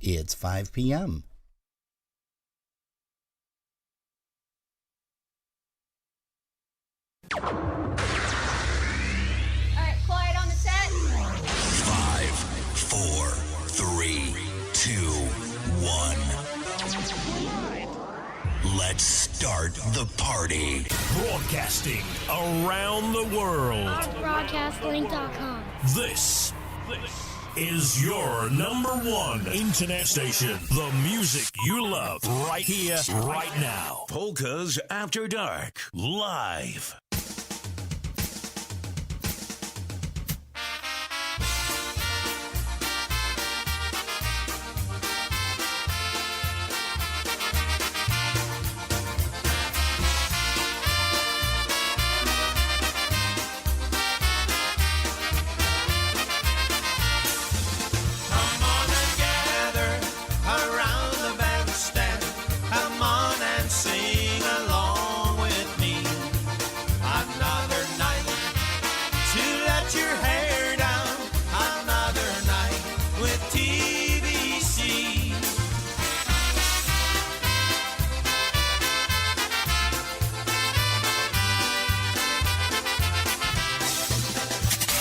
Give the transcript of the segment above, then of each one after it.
It's 5 p.m. All right, quiet on the set. 5, 4, 3, 2, 1. Let's start the party. Broadcasting around the world. On broadcastlink.com. This is your number one internet station. The music you love right here, right now. Polkas After Dark, live.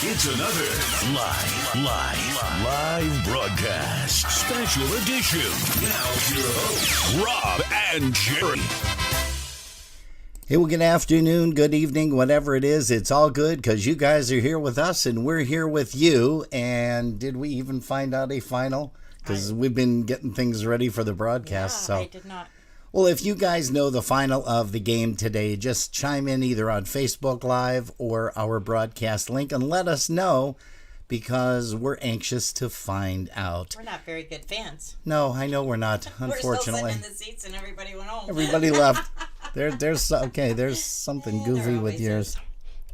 It's another live broadcast. Special edition. Now your hosts, Rob and Jerry. Hey, well, good afternoon, good evening, whatever it is. It's all good because you guys are here with us and we're here with you. And did we even find out a final? Because we've been getting things ready for the broadcast. Yeah, I did not. Well, if you guys know the final of the game today, just chime in either on Facebook Live or our broadcast link and let us know because we're anxious to find out. We're not very good fans. No, I know we're not, unfortunately. We're still sitting in the seats and everybody went home. Everybody left. There's something goofy with yours.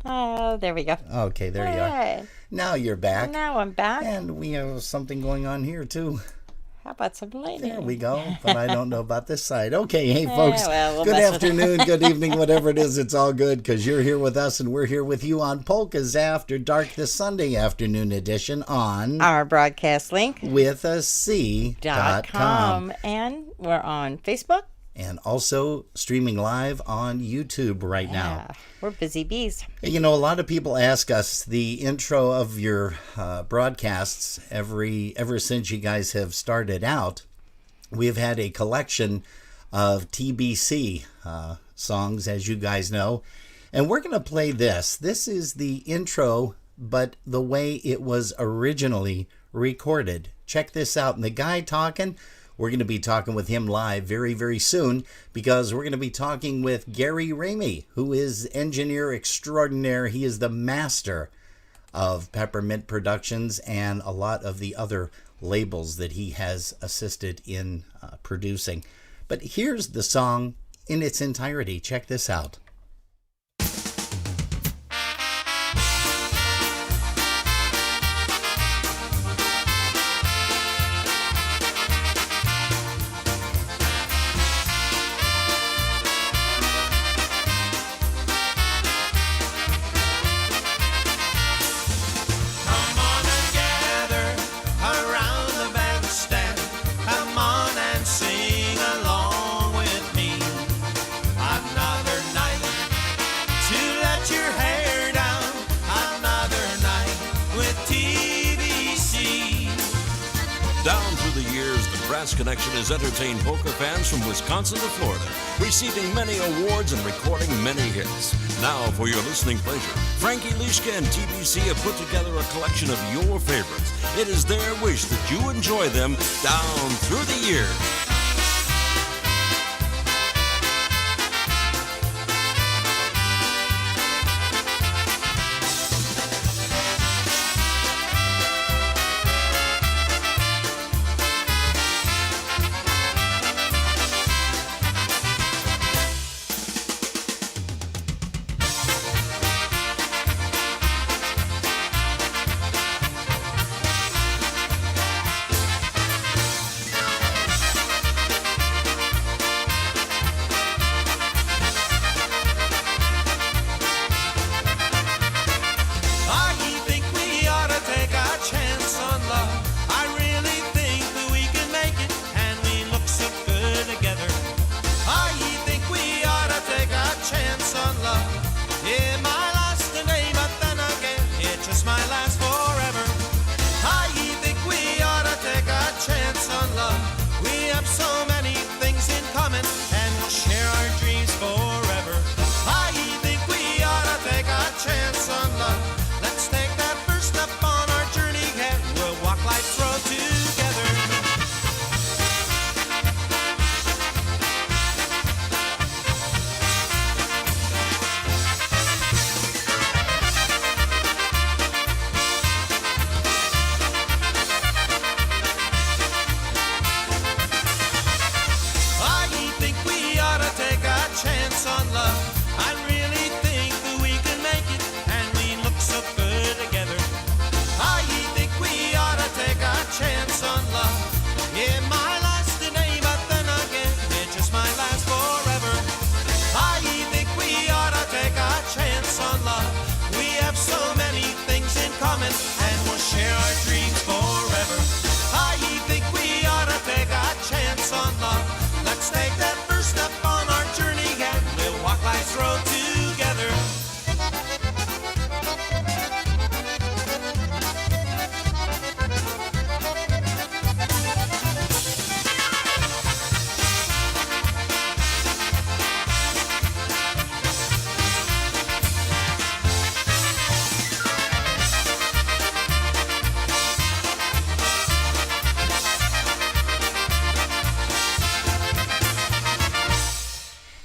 Oh, there we go. Okay, there you are. Now you're back. Now I'm back. And we have something going on here, too. How about some lightning? There we go. But I don't know about this side. Okay, hey, folks. We'll good afternoon, good evening, whatever it is. It's all good because you're here with us and we're here with you on Polkas After Dark, the Sunday afternoon edition on our broadcast link with a C.com. And we're on Facebook. And also streaming live on YouTube right now. We're busy bees. You know, a lot of people ask us the intro of your broadcasts ever since you guys have started out. We've had a collection of TBC songs, as you guys know. And we're going to play this. This is the intro, but the way it was originally recorded. Check this out. And the guy talking... We're going to be talking with him live very, very soon because we're going to be talking with Gary Rhamy, who is engineer extraordinaire. He is the master of Peppermint Productions and a lot of the other labels that he has assisted in producing. But here's the song in its entirety. Check this out. Connection has entertained poker fans from Wisconsin to Florida, receiving many awards and recording many hits. Now, for your listening pleasure, Frankie Lishka and TBC have put together a collection of your favorites. It is their wish that you enjoy them down through the years.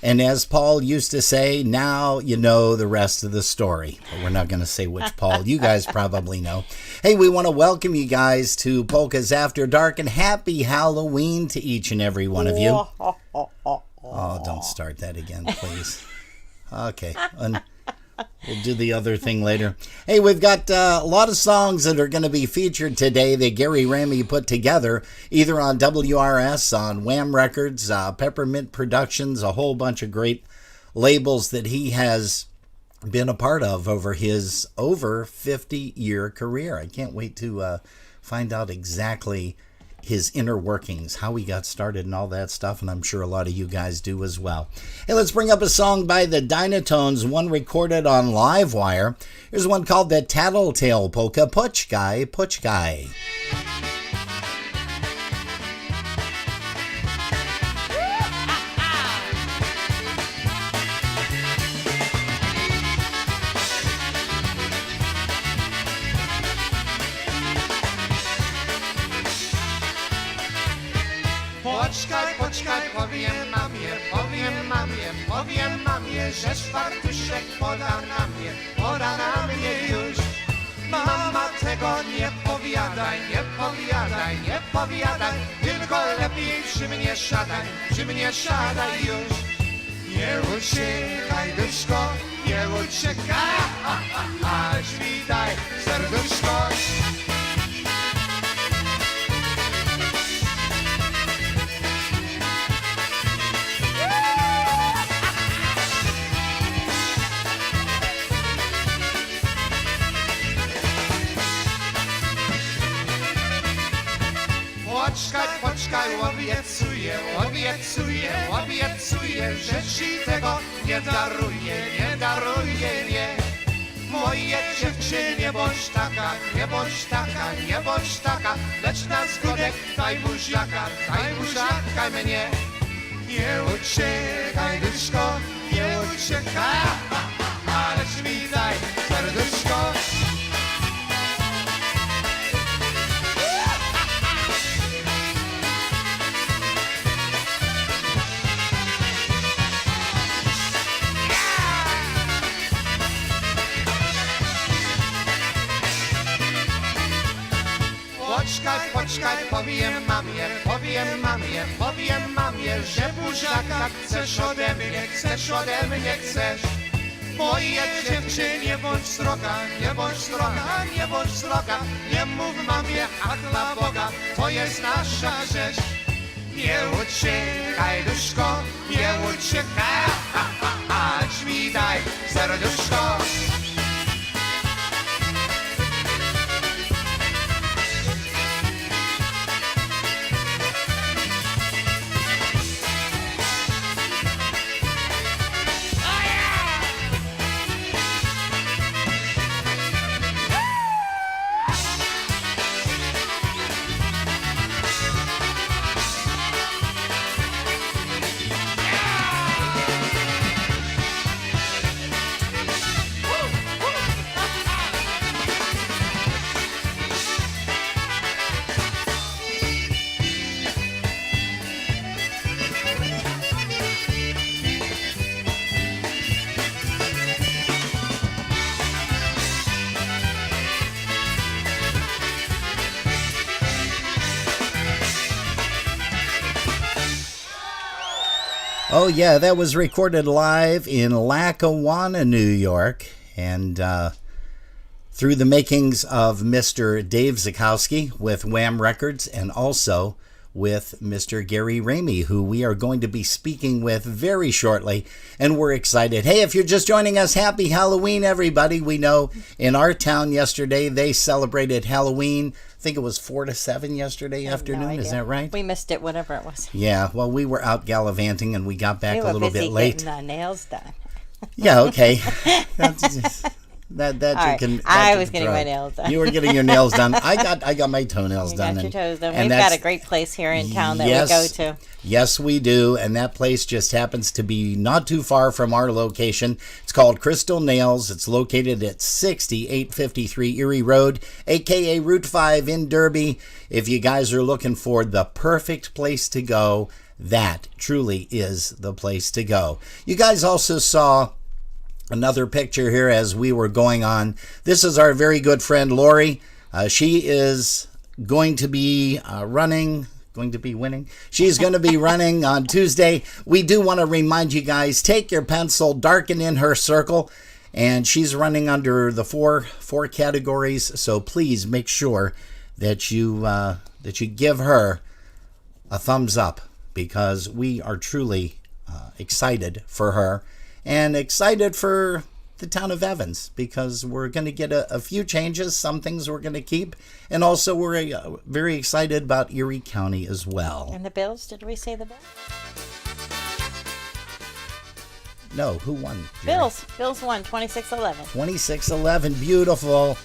And as Paul used to say, now you know the rest of the story. But we're not going to say which Paul. You guys probably know. Hey, we want to welcome you guys to Polkas After Dark, and happy Halloween to each and every one of you. Oh, don't start that again, please. Okay. We'll do the other thing later. Hey, we've got a lot of songs that are going to be featured today that Gary Rhamy put together, either on WRS, on Wham Records, Peppermint Productions, a whole bunch of great labels that he has been a part of over his over 50-year career. I can't wait to find out exactly his inner workings, how he got started and all that stuff, and I'm sure a lot of you guys do as well. Hey, let's bring up a song by the Dynatones, one recorded on Livewire. Here's one called the Tattletale Polka, Puch Guy, Puch Guy. Poczkaj, powiem mamie, że czwartuszek poda na mnie już. Mama, tego nie powiadaj, tylko lepiej przy mnie siadaj już. Nie uciekaj, duszko, nie uciekaj, aż mi daj serduszko. Poczkaj, obiecuję, że ci tego nie daruję, nie. Moje dziewczynie, bądź taka, lecz na zgodę daj buziaka mnie. Nie uciekaj, duszko, nie uciekaj, ależ mi daj serduszko. Poczkaj, powiem mamie, że buziaka chcesz ode mnie. Moje dziewczynie, bądź sroga, nie mów mamie, a dla Boga, to jest nasza rzecz. Nie uciekaj, duszko, nie uciekaj, acz mi daj serduszko. Oh, yeah, that was recorded live in Lackawanna, New York, and through the makings of Mr. Dave Zukowski with Wham Records, and also with Mr. Gary Rhamy, who we are going to be speaking with very shortly, and we're excited. Hey, if you're just joining us, happy Halloween, everybody. We know in our town yesterday, they celebrated Halloween. I think it was 4 to 7 yesterday afternoon. No, is that right? We missed it, whatever it was. Yeah, well, we were out gallivanting, and we got back We a were little busy bit late. getting the nails done. Yeah, okay. That All you right. can. I that was you getting throw. my nails done. You were getting your nails done. I got my toenails You done. got your toes done. and We've got that's- a great place here in town that Yes. we go to. Yes, we do. And that place just happens to be not too far from our location. It's called Crystal Nails. It's located at 6853 Erie Road, a.k.a. Route 5 in Derby. If you guys are looking for the perfect place to go, that truly is the place to go. You guys also saw another picture here as we were going on. This is our very good friend Lori. She is going to be winning. She's going to be running on Tuesday. We do want to remind you guys, take your pencil, darken in her circle, and she's running under the four categories. So please make sure that you give her a thumbs up, because we are truly excited for her and excited for the town of Evans, because we're going to get a few changes. Some things we're going to keep, and also we're very excited about Erie County as well. And the Bills, did we say the Bills? No, who won? Jerry? Bills won 26-11. 26-11, beautiful.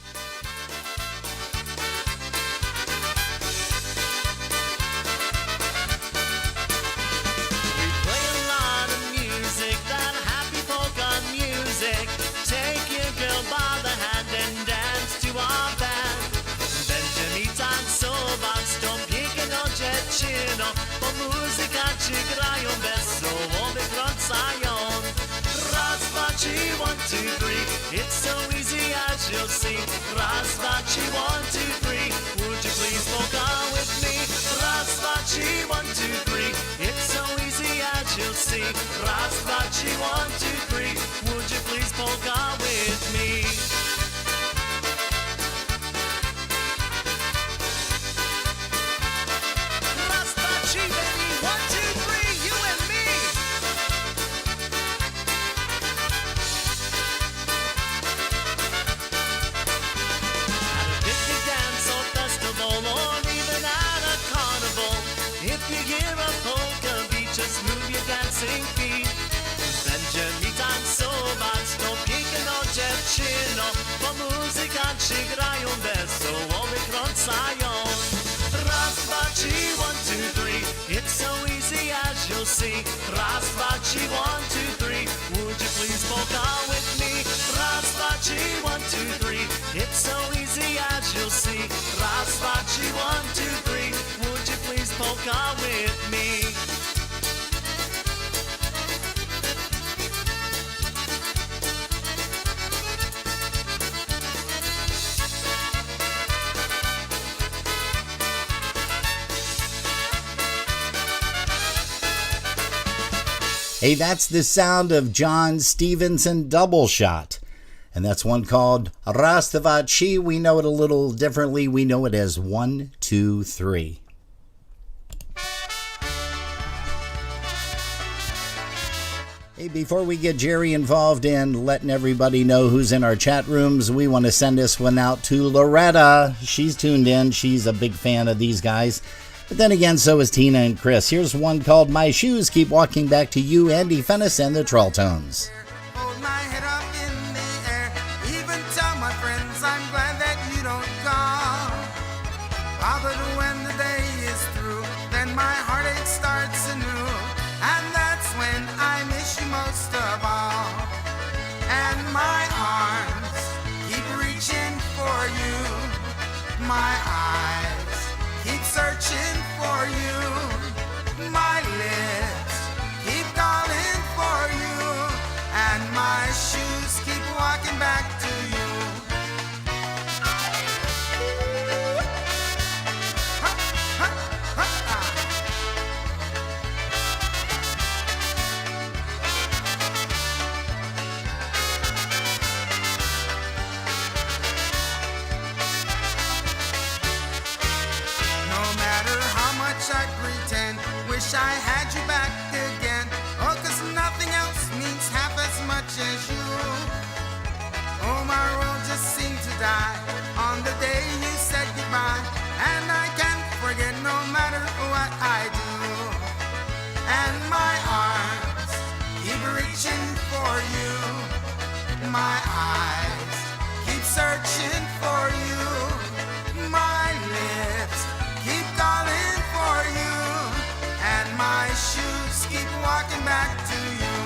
It's so easy as you'll see. Raz, dwa, trzy, 1, 2, 3. Would you please polka with me? Raz, dwa, trzy, 1, 2, 3. It's so easy as you'll see. Raz, dwa, trzy, 1, 2, 3. Would you please polka with me? Raz, dwa, trzy, baby, 1, 2, 3. You and me. Dancing feet. Będzie mi tańcować, to piękno dziewczyno, bo muzykanci grają wesoło wykręcają. Raz, dwa, trzy, 1, 2, 3. It's so easy as you'll see. Raz, dwa, trzy, 1, 2, 3. Would you please polka with me? Raz, dwa, trzy, 1, 2, 3. It's so easy as you'll see. Raz, dwa, trzy, 1, 2, 3. Would you please polka with me? Hey, that's the sound of John Stevenson Double Shot. And that's one called Raz, dwa, trzy. We know it a little differently. We know it as 1, 2, 3. Hey, before we get Jerry involved in letting everybody know who's in our chat rooms, we want to send this one out to Loretta. She's tuned in. She's a big fan of these guys. But then again, so is Tina and Chris. Here's one called My Shoes Keep Walking Back to You, Andy Fennis and the Trolltones. Hold my head up in the air. Even tell my friends I'm glad that you don't come. But when the day is through, then my heartache starts anew. And that's when I miss you most of all. And my arms keep reaching for you. My eyes keep searching for you. My lips keep calling for you. And my shoes keep walking back to you. Ha, ha, ha, ha. No matter how much I pretend, wish I had you back again. Oh, 'cause nothing else means half as much as you. Oh, my world just seemed to die on the day you said goodbye. And I can't forget no matter what I do. And my arms keep reaching for you. My eyes keep searching for you. My lips keep calling for you. And my shoes keep walking back to you.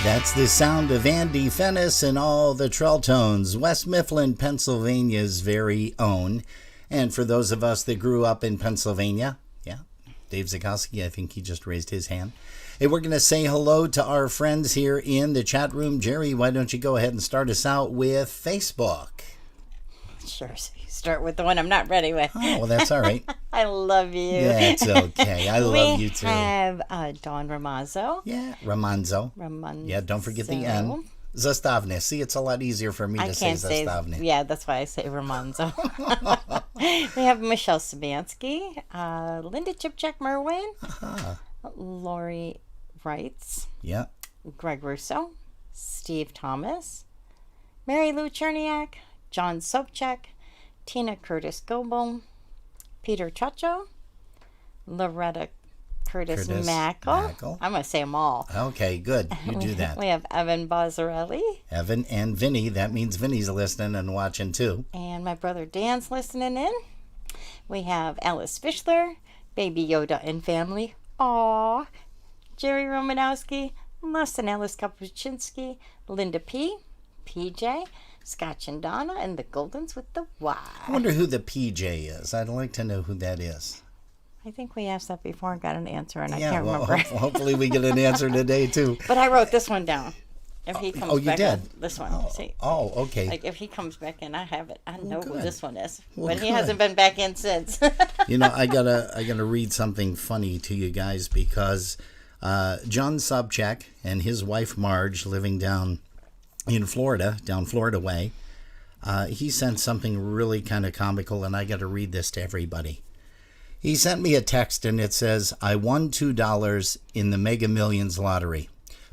That's the sound of Andy Fennis and all the Trelltones, West Mifflin, Pennsylvania's very own. And for those of us that grew up in Pennsylvania, yeah, Dave Zagowski, I think he just raised his hand. Hey, we're going to say hello to our friends here in the chat room. Jerry, why don't you go ahead and start us out with Facebook? Sure. So you start with the one I'm not ready with. Oh, well, that's all right. I love you. That's okay. I love you too. We have Dawn Ramazzo. Yeah, Ramanzo. Yeah, don't forget the N. Zastavne. See, it's a lot easier for me to say Zastavne. Yeah, that's why I say Ramanzo. We have Michelle Sabansky, Linda Chipchak Merwin, Lori Wrights, yeah, Greg Russo, Steve Thomas, Mary Lou Cherniak, John Sobchak, Tina Curtis Goebel, Peter Chacho, Loretta Curtis Mackle. I'm going to say them all. Okay, good. You do that. We have Evan Bozzarelli. Evan and Vinny. That means Vinny's listening and watching too. And my brother Dan's listening in. We have Alice Fischler, Baby Yoda and family. Aw. Jerry Romanowski, Lesson Alice Kapuczynski, Linda P., PJ, Scotch and Donna, and the Goldens with the Y. I wonder who the PJ is. I'd like to know who that is. I think we asked that before and got an answer, and I can't remember. Hopefully we get an answer today, too. But I wrote this one down. If he comes back, did? This one. See, okay. Like if he comes back in, I have it. I know who good. this one is. Well, but he good. hasn't been back in since. You know, I gotta read something funny to you guys because John Sobchak and his wife Marge, living down in Florida, down Florida way, he sent something really kind of comical, and I got to read this to everybody. He sent me a text, and it says, I won $2 in the Mega Millions lottery.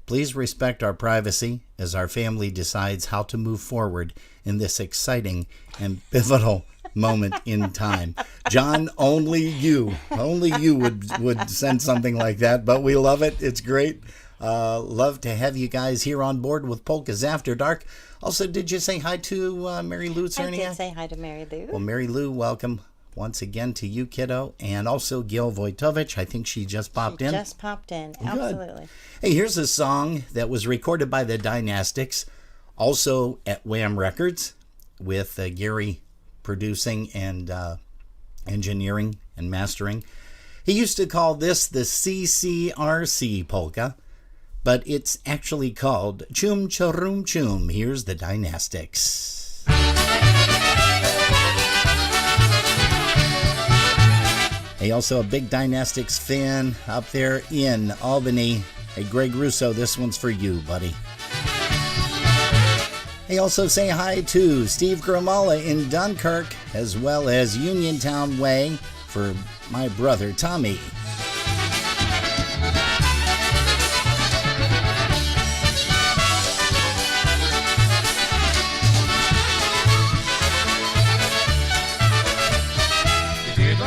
Please respect our privacy as our family decides how to move forward in this exciting and pivotal moment in time. John, only you would send something like that, but we love it. It's great. Love to have you guys here on board with Polkas After Dark. Also, did you say hi to Mary Lou Cernia? I did say hi to Mary Lou. Well, Mary Lou, welcome once again to you, kiddo, and also Gil Vojtovich. I think she just popped in. Just popped in, absolutely. Hey, here's a song that was recorded by the Dynastics, also at Wham Records, with Gary producing and engineering and mastering. He used to call this the CCRC polka, but it's actually called Chum Charum Chum. Here's the Dynastics. Hey, also a big Dynastics fan up there in Albany. Hey, Greg Russo, this one's for you, buddy. Hey, also say hi to Steve Gramala in Dunkirk, as well as Uniontown Way for my brother Tommy.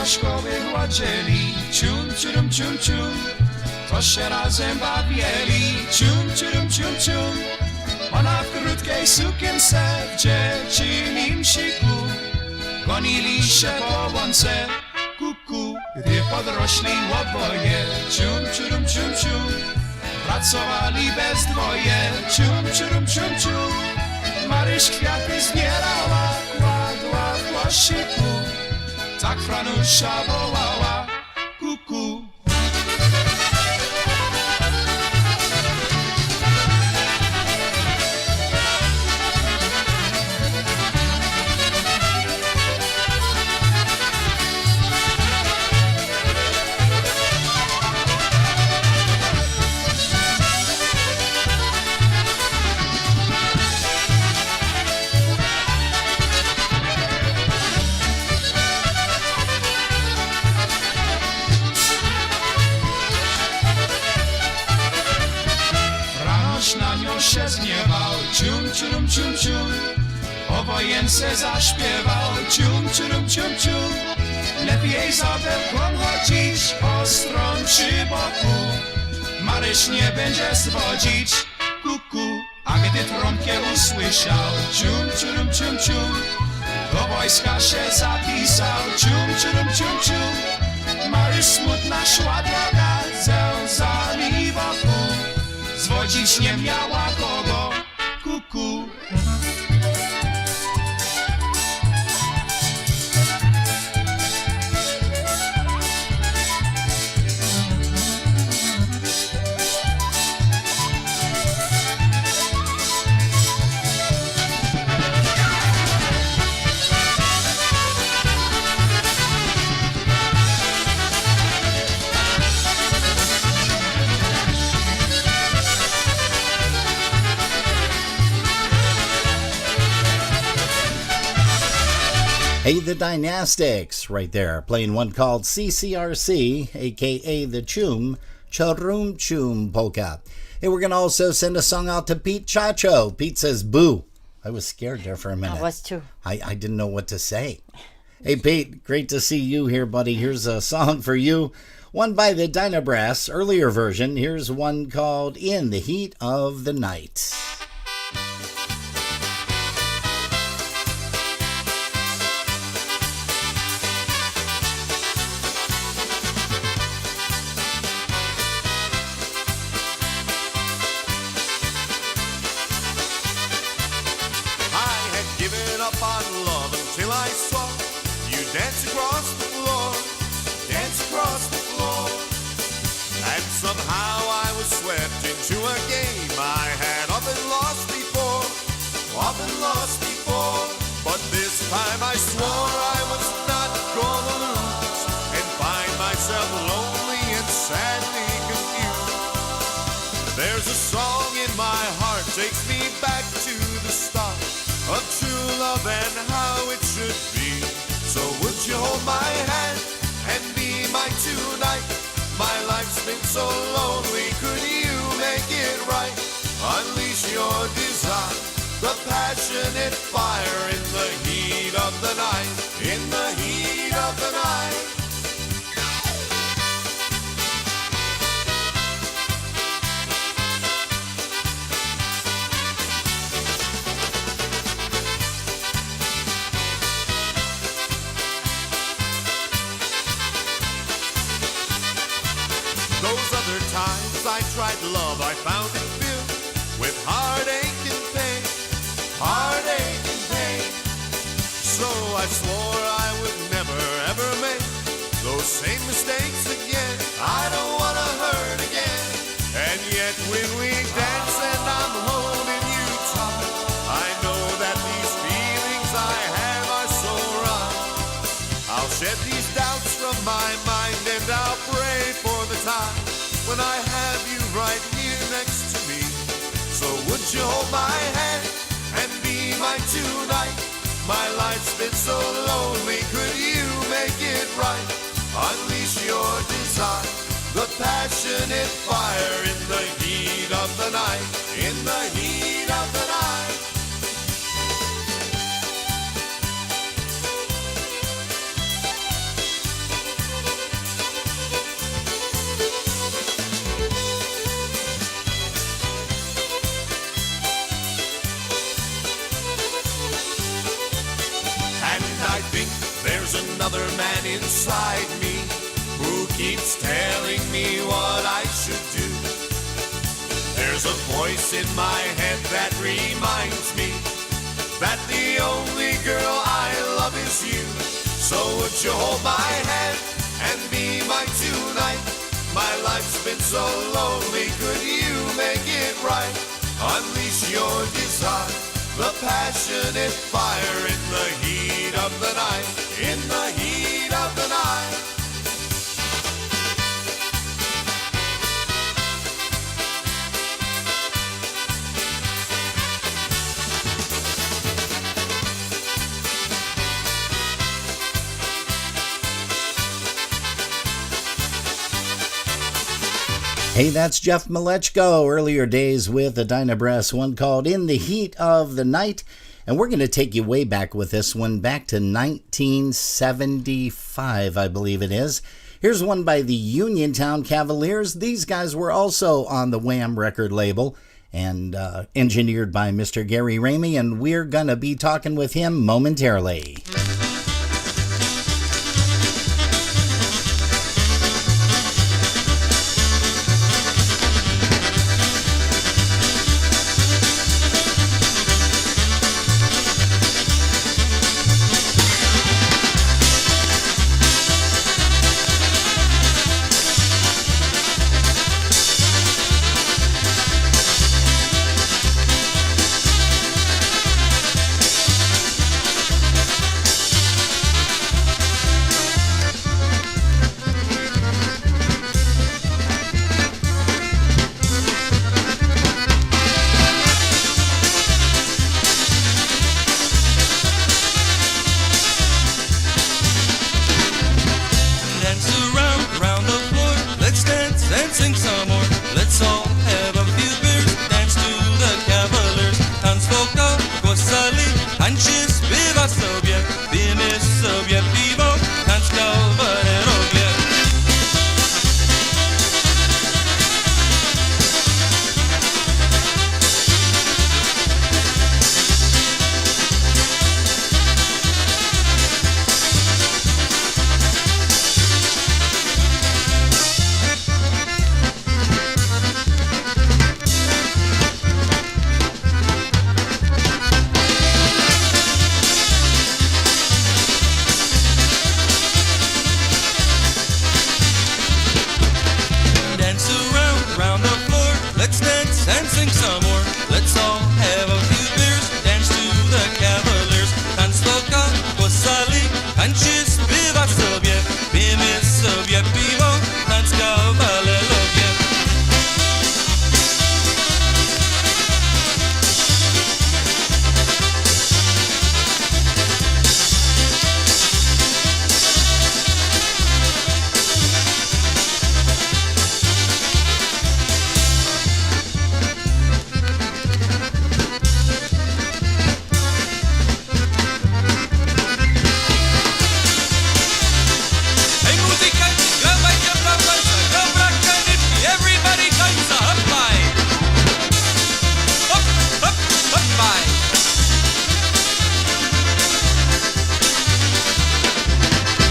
Szkoły chodzili, cium, cium, cium, cium, to się razem bawili, cium, cium, cium, cium. Ona w krótkiej sukience, w dziecinim siku, gonili się po łące, kuku. Gdy podrośli oboje, cium, cium, cium, cium, pracowali bez dwoje, cium, cium, cium, cium. Maryś kwiaty zbierała, kładła w koszyku. Tak Franusza wołała, kuku. Się zniewał, cium, cium, cium, cium. O wojence zaśpiewał, cium, cium, cium, cium. Lepiej za belką chodzić, ostro przy boku. Maryś nie będzie zwodzić, kuku. A gdy trąbkę usłyszał, cium, cium, cium, cium. Do wojska się zapisał, cium, cium, cium, cium. Maryś smutna szła droga, ze łzami wokół. zwodzić nie miała kogo. Kuku. Hey, the Dynastics, right there, playing one called CCRC, aka the Chum Chum Polka. Hey, we're going to also send a song out to Pete Chacho. Pete says, boo. I was scared there for a minute. I was too. I didn't know what to say. Hey, Pete, great to see you here, buddy. Here's a song for you. One by the Dynabrass, earlier version. Here's one called In the Heat of the Night. Dance across the floor, and somehow I was swept into a game I had often lost before, but this time I swore I was not gonna lose, and find myself lonely and sadly confused. There's a song in my heart, takes me back to the start of true love and how it should be. So would you hold my hand and be my tonight? My life's been so lonely, could you make it right? Unleash your desire, the passionate fire in the heat of the night, in the heat of the night. Those other times I tried love, I found it filled with heartache and pain, So I swore I would never ever make those same mistakes again. I don't wanna hurt again. And yet when we dance and I'm holding you tight, I know that these feelings I have are so right. I'll shed these doubts from my mind and I'll pray for the time when I have you right here next to me. So would you hold my hand and be my tonight? My life's been so lonely, could you make it right? Unleash your desire, the passionate fire in the heat of the night, in the heat of the night. There's another man inside me who keeps telling me what I should do. There's a voice in my head that reminds me that the only girl I love is you. So would you hold my hand and be my tonight? My life's been so lonely, could you make it right? Unleash your desire, the passionate fire in the heat of the night, in the heat of the night. Hey, that's Jeff Malechko, earlier days with the Dynabrass, one called In the Heat of the Night. And we're going to take you way back with this one, back to 1975, I believe it is. Here's one by the Uniontown Cavaliers. These guys were also on the Wham record label and engineered by Mr. Gary Rhamy, and we're going to be talking with him momentarily.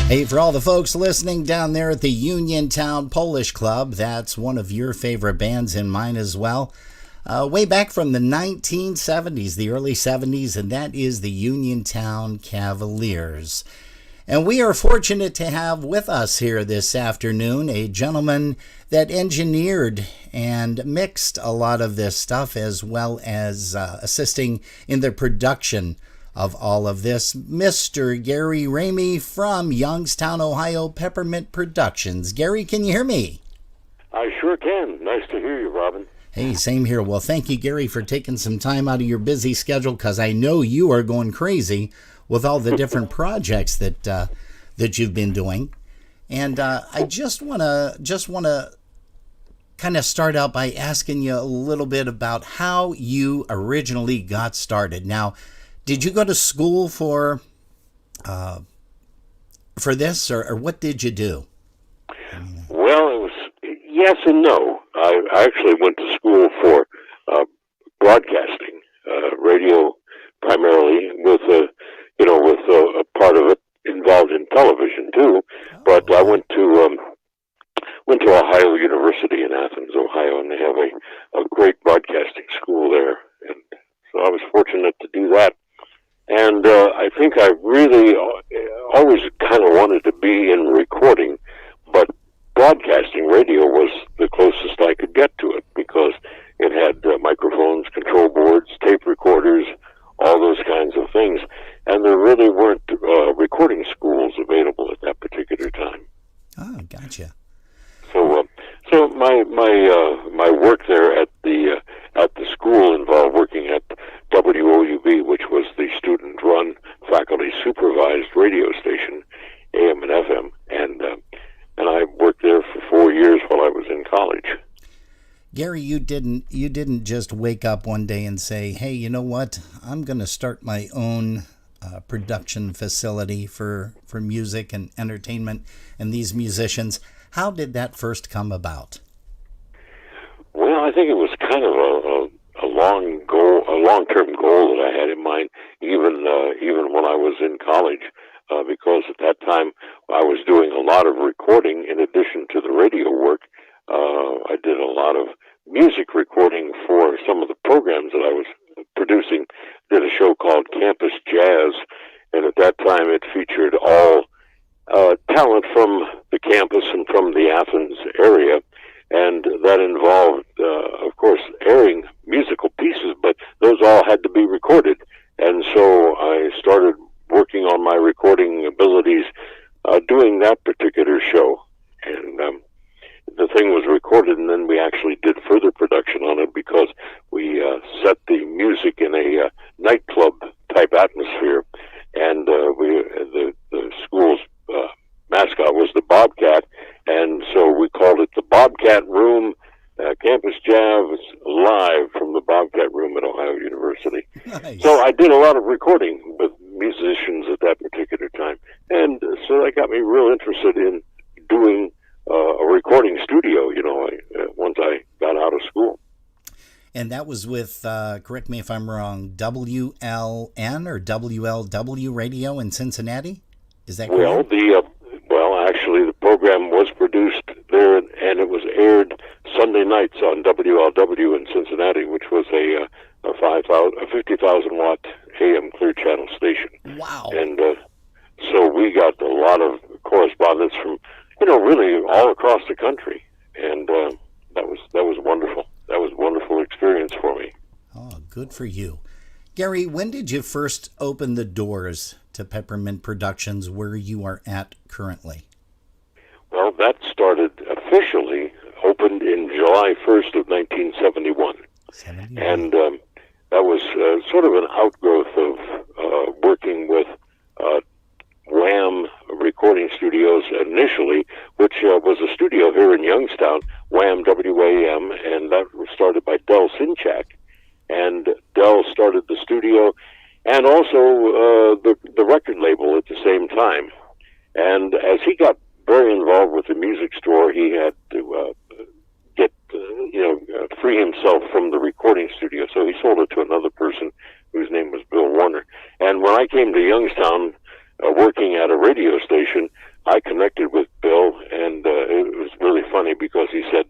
Hey, for all the folks listening down there at the Uniontown Polish Club, that's one of your favorite bands and mine as well. Way back from the 1970s, the early 70s, and that is the Uniontown Cavaliers. And we are fortunate to have with us here this afternoon a gentleman that engineered and mixed a lot of this stuff, as well as assisting in the production of all of this, Mr. Gary Rhamy from Youngstown, Ohio, Peppermint Productions. Gary, can you hear me? I sure can. Nice to hear you, Robin. Hey, same here. Well, thank you, Gary, for taking some time out of your busy schedule, because I know you are going crazy with all the different projects that you've been doing. And I just want to kind of start out by asking you a little bit about how you originally got started. Now, did you go to school for this, or what did you do? Well, it was yes and no. I actually went to school for broadcasting, radio primarily, with a part of it involved in television too. But I went to Ohio University in Athens, Ohio, and they have a great broadcasting school there, and so I was fortunate to do that. And I think I really always kind of wanted to be in recording, but broadcasting radio was the closest I could get to it, because it had microphones, control boards, tape recorders, all those kinds of things. And there really weren't recording schools available at that particular time. Oh, gotcha. So my work there at the school involved working at WOUB, which was the student-run, faculty-supervised radio station, AM and FM, and I worked there for 4 years while I was in college. Gary, you didn't just wake up one day and say, "Hey, you know what? I'm going to start my own production facility for music and entertainment and these musicians." How did that first come about? Well, I think it was kind of a long-term goal that I had in mind, even when I was in college, because at that time I was doing a lot of recording in addition to the radio work. I did a lot of music recording for some of the programs that I was producing. Did a show called Campus Jazz, and at that time it featured all talent from the campus and from the Athens area, and that involved, of course, airing musical pieces, but those all had to be recorded. And so I started working on my recording abilities doing that particular show. And the thing was recorded, and then we actually did further production on it, because we set the music in a nightclub type atmosphere, and the school's mascot was the Bobcat, and so we called it the Bobcat Room. Campus Jazz live from the Bobcat Room at Ohio University. Nice. So I did a lot of recording with musicians at that particular time, and so that got me real interested in doing a recording studio, once I got out of school. And that was with, correct me if I'm wrong, WLN or WLW Radio in Cincinnati? Is that correct? Actually, the program was produced there, and it was aired Sunday nights on WLW in Cincinnati, which was a 50,000 watt AM clear channel station. Wow! And so we got a lot of correspondence from, really all across the country, and that was wonderful. That was a wonderful experience for me. Oh, good for you. Gary, when did you first open the doors to Peppermint Productions, where you are at currently? Well, that officially opened in July 1st of 1971. And that was sort of an outgrowth of working with Wham Recording Studios initially, which was a studio here in Youngstown, Wham, W-A-M, and that was started by Del Sinchak. And Del started the studio and also the record label at the same time. And as he got very involved with the music store, he had to free himself from the recording studio. So he sold it to another person whose name was Bill Warner. And when I came to Youngstown, working at a radio station, I connected with Bill, and it was really funny because he said,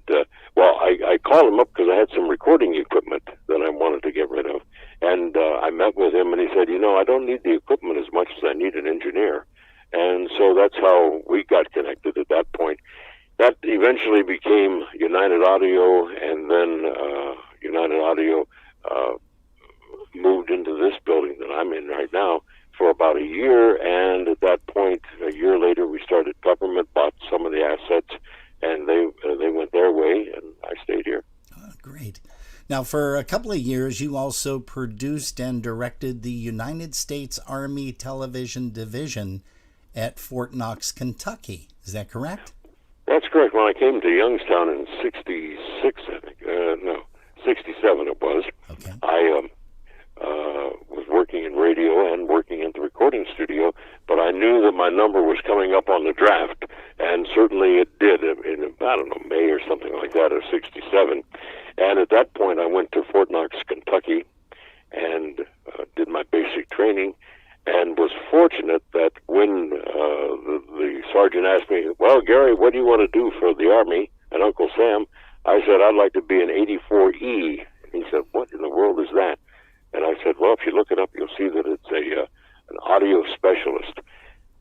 well, I called him up because I had some recording equipment that I wanted to get rid of. And I met with him, and he said, I don't need the equipment as much as I need an engineer. And so that's how we got connected at that point. That eventually became United Audio, and then United Audio moved into this building that I'm in right now for about a year, and at that point, a year later, we started Peppermint, bought some of the assets, and they went their way, and I stayed here. Oh, great. Now, for a couple of years, you also produced and directed the United States Army Television Division at Fort Knox, Kentucky. Is that correct? That's correct. When I came to Youngstown in 66, I think, 67 it was, okay. I was working in radio and working at the recording studio, but I knew that my number was coming up on the draft, and certainly it did in, I don't know, May or something like that of 67. And at that point, I went to Fort Knox, Kentucky, and did my basic training, and was fortunate that when the sergeant asked me, well, Gary, what do you want to do for the Army? And Uncle Sam, I said, I'd like to be an 84E. And he said, what in the world is that? And I said, well, if you look it up, you'll see that it's an audio specialist.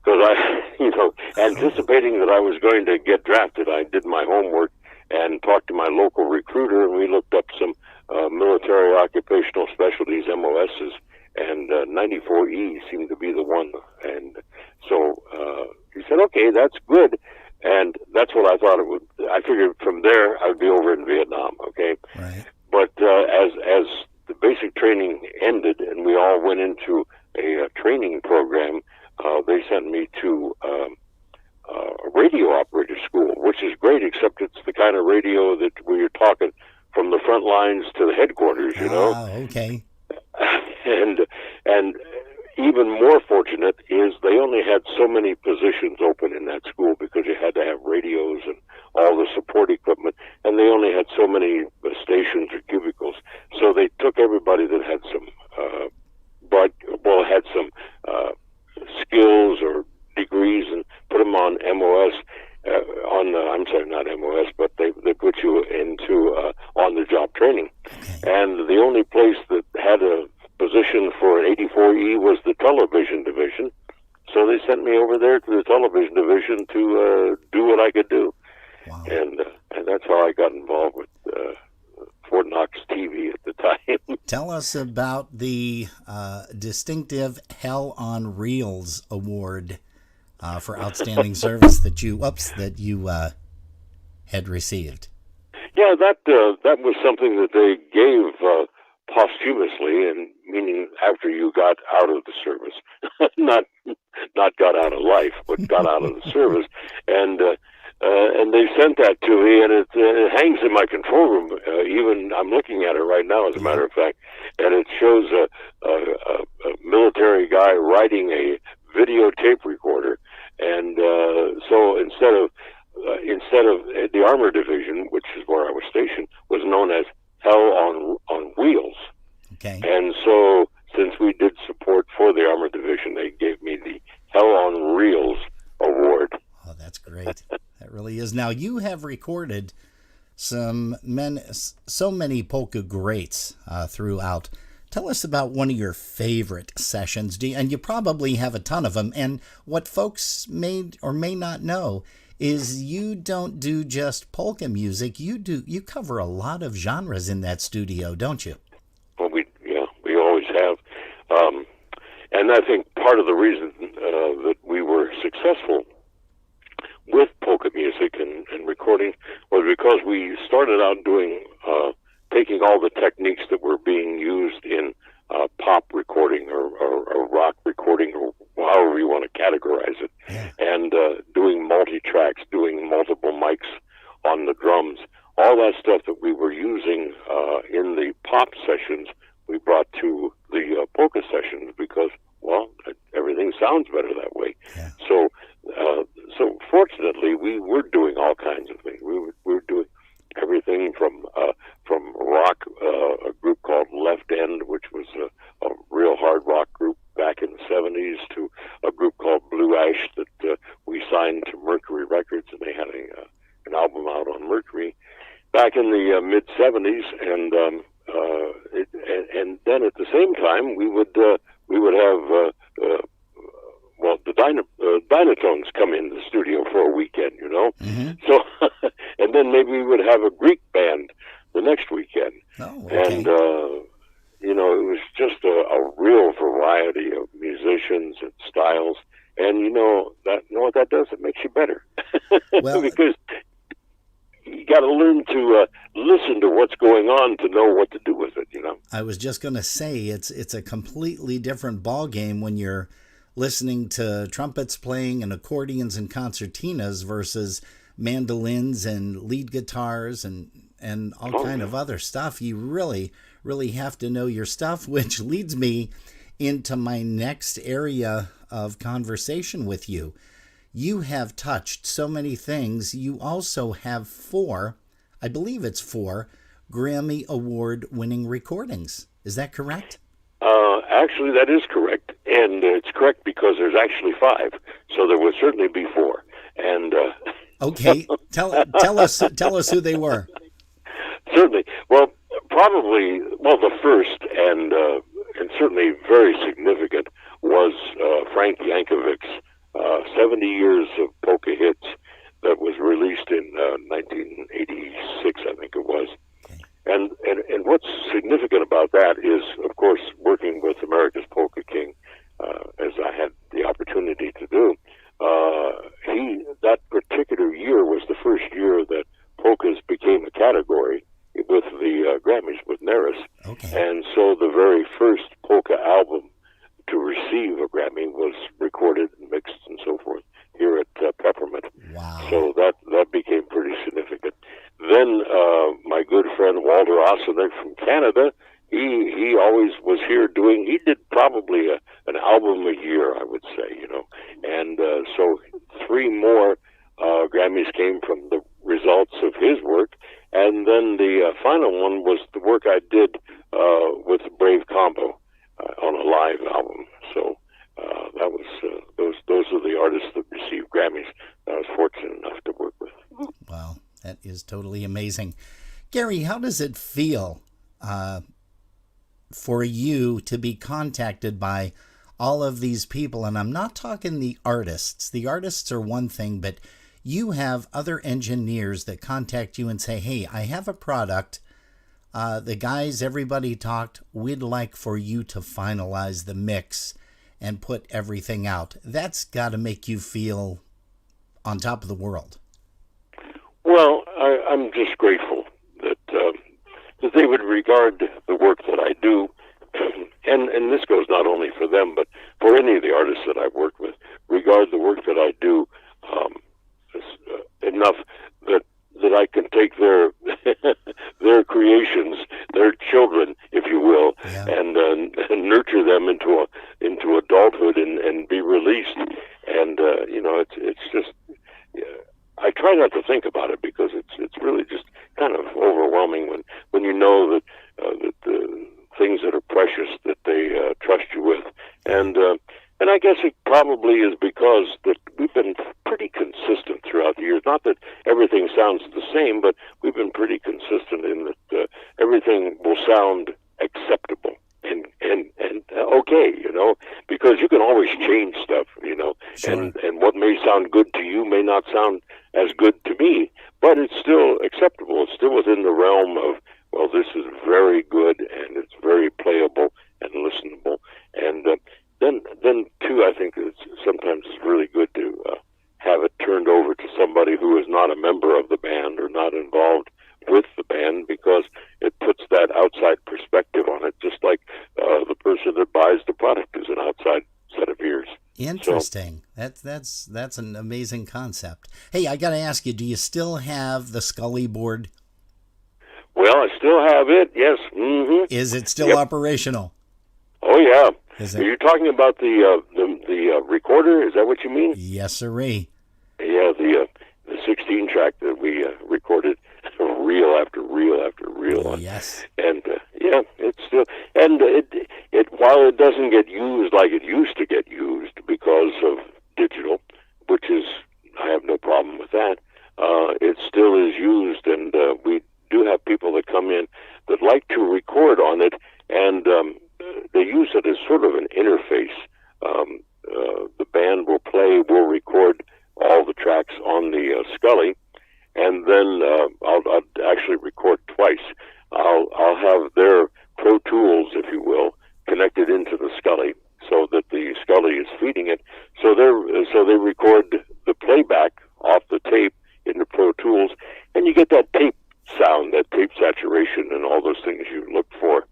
Because anticipating that I was going to get drafted, I did my homework and talked to my local recruiter, and we looked up some military occupational specialties, MOSs, and 94E seemed to be the one. And so he said, okay, that's good. And that's what I thought it would. I figured from there I would be over in Vietnam, okay? Right. But as the basic training ended and we all went into a training program, they sent me to a radio operator school, which is great, except it's the kind of radio that where you're talking from the front lines to the headquarters, you know? Okay. And even more fortunate is they only had so many positions open in that school because you had to have radios and all the support equipment, and they only had so many stations or cubicles. So they took everybody that had some, had some skills or degrees and put them on MOS. I'm sorry, not MOS, but they put you into on-the-job training. And the only place that had a position for an 84E was the television division. So they sent me over there to the television division to do what I could do. Wow. And that's how I got involved with Fort Knox TV at the time. Tell us about the distinctive Hell on Reels Award for outstanding service that you had received. Yeah, that was something that they gave posthumously, and meaning after you got out of the service, not got out of life, but got out of the service, and they sent that to me, and it hangs in my control room. Even I'm looking at it right now, as a matter of fact, and it shows a military guy riding a videotape recorder, and so instead of the Armor Division, which is where I was stationed, was known as Hell on Wheels. Okay. And so, since we did support for the Armor Division, they gave me the Hell on Reels Award. Oh, that's great. That really is. Now, you have recorded so many polka greats throughout. Tell us about one of your favorite sessions, and you probably have a ton of them. And what folks may or may not know is you don't do just polka music. You cover a lot of genres in that studio, don't you? Well, we always have, and I think part of the reason that we were successful with polka music and recording was because we started out doing taking all the techniques that were being used in pop recording or rock recording, or however you want to categorize it, and doing multi-tracks, doing multiple mics on the drums, all that stuff that we were using in the pop sessions, we brought to the polka sessions because, well, everything sounds better that way. Yeah. So fortunately, we were doing all kinds of things. We were doing everything from rock, a group called Left End, which was a real hard rock group back in the 70s, to a group called back in the mid '70s, and then at the same time we would have the Dynatones come in the studio for a weekend, you know. Mm-hmm. So, and then maybe we would have a Greek band the next weekend. Oh, okay. And, it was just a real variety of musicians and styles. And, you know what that does? It makes you better. Well, because you got to learn to listen to what's going on to know what to do with it, you know. I was just going to say, it's a completely different ball game when you're listening to trumpets playing and accordions and concertinas versus mandolins and lead guitars and all kind of other stuff. You really, really have to know your stuff, which leads me into my next area of conversation with you. You have touched so many things. You also have four Grammy Award winning recordings. Is that correct? Actually, that is correct. And it's correct because there's actually 5. So there would certainly be 4. And okay, tell us who they were. Certainly. Well, the first and certainly very significant was Frank Yankovic's 70 Years of Polka Hits that was released in 1986, I think it was. And what's significant about that is, of course, working with America's Polka King, as I had the opportunity to do. That particular year was the first year that polkas became a category with the Grammys, with Neris. Okay. And so the very first polka album to receive a Grammy was recorded and mixed and so forth here at Peppermint. Wow. So that became pretty significant. Then my good friend Walter Osenek from Canada, he always was here he did probably an album a year, I would say, you know. And so 3 more Grammys came from the results of his work. And then the final one was the work I did with Brave Combo on a live album. So that was those are the artists that received Grammys that I was fortunate enough to work with. Wow, that is totally amazing. Gary, how does it feel for you to be contacted by all of these people? And I'm not talking the artists. The artists are one thing, but you have other engineers that contact you and say, hey, I have a product. The guys, everybody talked, we'd like for you to finalize the mix and put everything out. That's got to make you feel on top of the world. Well, I'm just grateful that they would regard the work that I do, and this goes not only for them, but for any of the artists that I've worked with, regard the work that I do enough that I can take their their creations, their children, if you will, and nurture them into adulthood and be released. And it's just I try not to think about it because it's really just kind of overwhelming when you know that the things that are precious that they trust you with. And I guess it probably is because that we've been pretty consistent throughout the years. Not that everything sounds the same, but we've been pretty consistent in that everything will sound acceptable and okay, you know, because you can always change stuff, you know, Sure. and what may sound good to you may not sound as good to me, but it's still acceptable. It's still within the realm of, well, this is very good and it's very playable and listenable. And then too, I think sometimes it's really good to have it turned over to somebody who is not a member of the band or not involved with the band, because it puts that outside perspective on it, just like the person that buys the product is an outside set of ears. Interesting. So, that's an amazing concept. Hey, I got to ask you, do you still have the Scully board? Well, I still have it, yes. Mm-hmm. Is it still operational? Oh, yeah. Is it? Are you talking about the recorder? Is that what you mean? Yes, sirree. Yeah, the 16 track that we recorded reel after reel after reel on. Yes. And yeah, it's still, and it while it doesn't get used like it used to get used because of digital, which is, I have no problem with that. It still is used, and we they record the playback off the tape into Pro Tools, and you get that tape sound, that tape saturation, and all those things you look for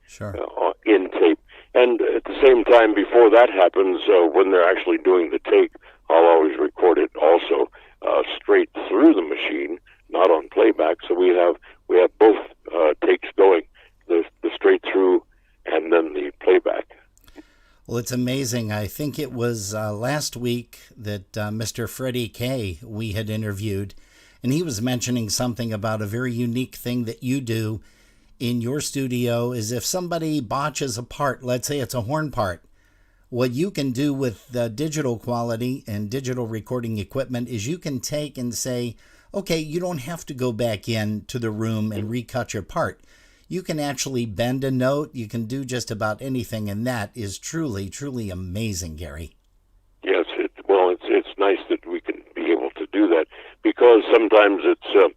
in tape. And at the same time, before that happens, when they're actually doing the take, I'll always record it also straight through the machine, not on playback. So we have both takes going, the straight through and then the playback. Well, it's amazing. I think it was last week that Mr. Freddie K. we had interviewed, and he was mentioning something about a very unique thing that you do in your studio is if somebody botches a part, let's say it's a horn part, what you can do with the digital quality and digital recording equipment is you can take and say, okay, you don't have to go back in to the room and recut your part. You can actually bend a note. You can do just about anything, and that is truly, truly amazing, Gary. Yes, it's nice that we can be able to do that, because sometimes it's,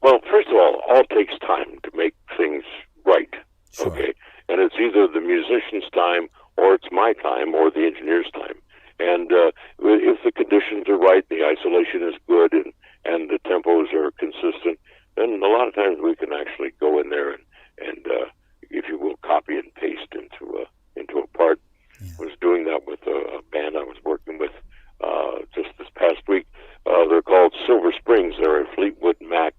well, first of all takes time to make things right, okay? And it's either the musician's time, or it's my time, or the engineer's time. And if the conditions are right, the isolation is good, and the tempos are consistent, then a lot of times we can actually go in there and if you will, copy and paste into a part. I was doing that with a band I was working with just this past week. They're called Silver Springs. They're a Fleetwood Mac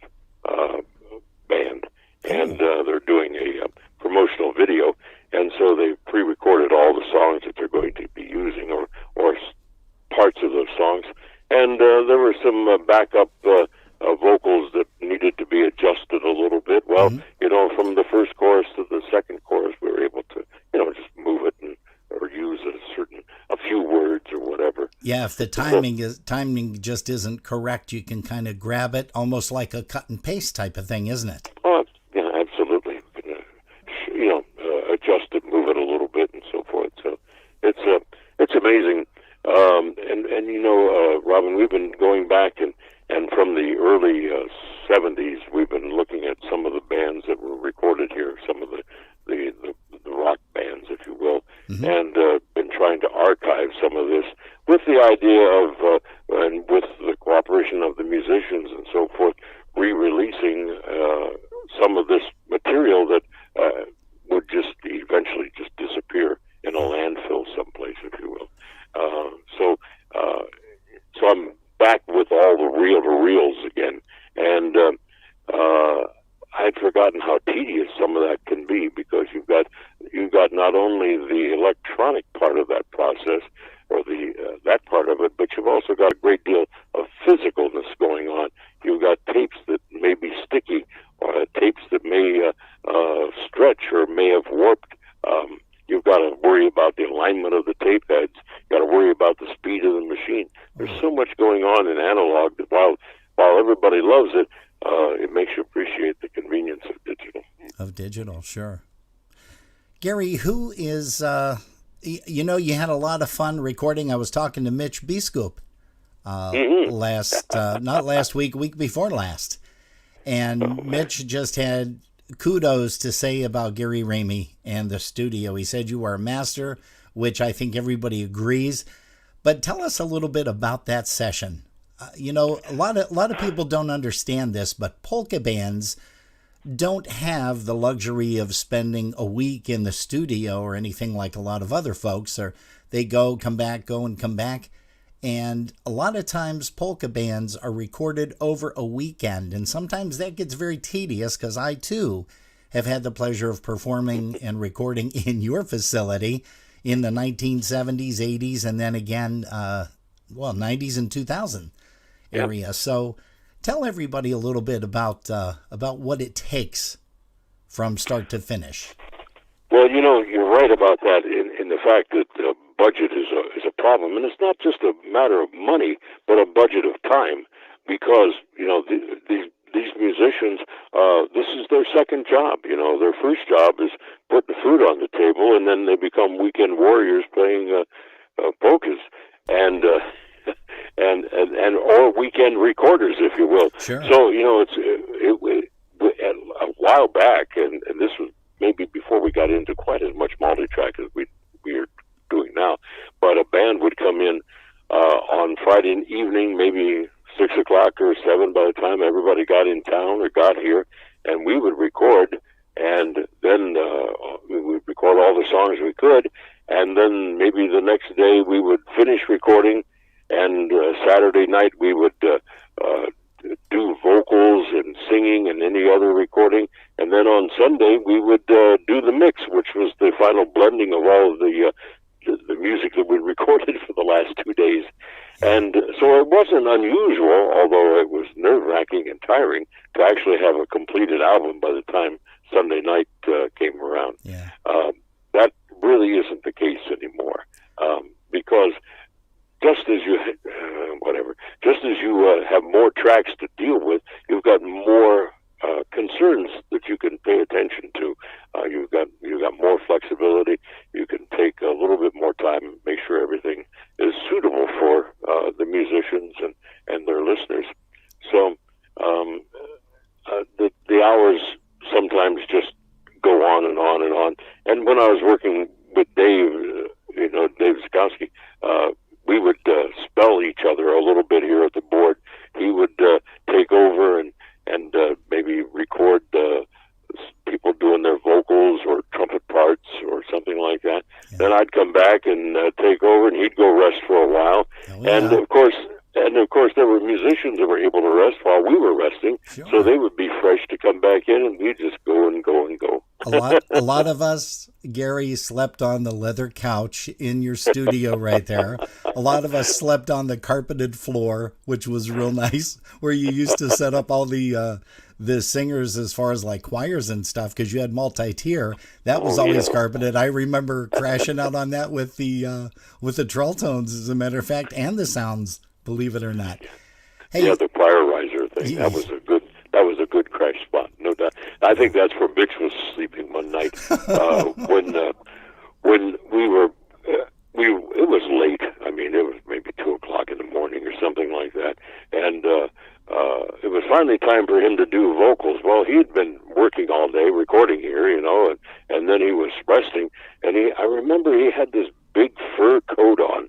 band, and they're doing a promotional video, and so they pre-recorded all the songs that they're going to be using, or parts of those songs, and there were some backup vocals that needed to be adjusted a little bit. Well, from the first chorus to the second chorus, we were able to, just move it or use a few words or whatever. Yeah, if the timing just isn't correct, you can kind of grab it, almost like a cut and paste type of thing, isn't it? Oh, yeah, absolutely. Adjust it, move it a little bit, and so forth. So it's amazing. Robin, we've been going back and from the early 70s, we've been looking at some of the bands that were recorded here, some of the rock bands, if you will, and been trying to archive some of this with the idea of, and with the cooperation of the musicians and so forth, re-releasing some of this material that would just eventually just disappear in a landfill someplace, if you will. So I'm back with all the reel-to-reels again, and I'd forgotten how tedious some of that can be, because you've got not only the electronic part of that process, or that part of it, but you've also got a great deal of physicalness going on. You've got tapes that may be sticky, or tapes that may stretch or may have warped. You've got to worry about the alignment of the tape heads. You've got to worry about the speed of the machine. There's so much going on in analog that while everybody loves it, it makes you appreciate the convenience of digital. Of digital, sure. Gary, who is, you had a lot of fun recording. I was talking to Mitch Biscoop not last week, week before last. And Mitch just had kudos to say about Gary Rhamy and the studio. He said you are a master, which I think everybody agrees. But tell us a little bit about that session. A lot of people don't understand this, but polka bands don't have the luxury of spending a week in the studio or anything like a lot of other folks. Or they go, come back, go and come back. And a lot of times polka bands are recorded over a weekend. And sometimes that gets very tedious, because I, too, have had the pleasure of performing and recording in your facility in the 1970s, 80s, and then again, 90s and 2000 area. Yep. So tell everybody a little bit about what it takes from start to finish. Well, you're right about that in the fact that budget is a problem, and it's not just a matter of money, but a budget of time, because these musicians, this is their second job. Their first job is putting food on the table, and then they become weekend warriors playing polkas, and or weekend recorders, if you will. Sure. So a while back, and this was maybe before we got into quite as much multi-track as we are doing now, but a band would come in on Friday evening, maybe 6 o'clock or 7 by the time everybody got in town or got here, and we would record, and then we would record all the songs we could, and then maybe the next day we would finish recording, and Saturday night we would do vocals and singing and any other recording, and then on Sunday we would do the mix, which was the final blending of all of the music that we recorded for the last 2 days. And so it wasn't unusual, although it was nerve-wracking and tiring, to actually have a completed album by the time Sunday night came around. Yeah. That really isn't the case anymore, because just as you have more tracks to deal with, you've got more concerns that you can pay attention to. You've got more flexibility. You can take a little bit more time and make sure everything is suitable for the musicians and their listeners. So the hours sometimes just go on and on and on. And when I was working with Dave, Dave Zukowski, we would spell each other a little bit here at the board. He would take over and maybe record people doing their vocals or trumpet parts or something like that. Yeah. Then I'd come back and take over, and he'd go rest for a while. Oh, yeah. And of course, there were musicians that were able to rest while we were resting, sure. So they would be fresh to come back in, and we'd just go and go and go. A lot of us, Gary, slept on the leather couch in your studio right there. A lot of us slept on the carpeted floor, which was real nice, where you used to set up all the singers as far as like choirs and stuff, because you had multi-tier. That was always carpeted. I remember crashing out on that with the Trolltones, as a matter of fact, and the sounds, believe it or not. Hey, yeah, the choir riser thing. That was a good crash spot, no doubt. I think that's where Bix was sleeping one night when we were. It was late. I mean, it was maybe 2 o'clock in the morning or something like that, and it was finally time for him to do vocals. Well, he'd been working all day recording here, and then he was resting, and I remember he had this big fur coat on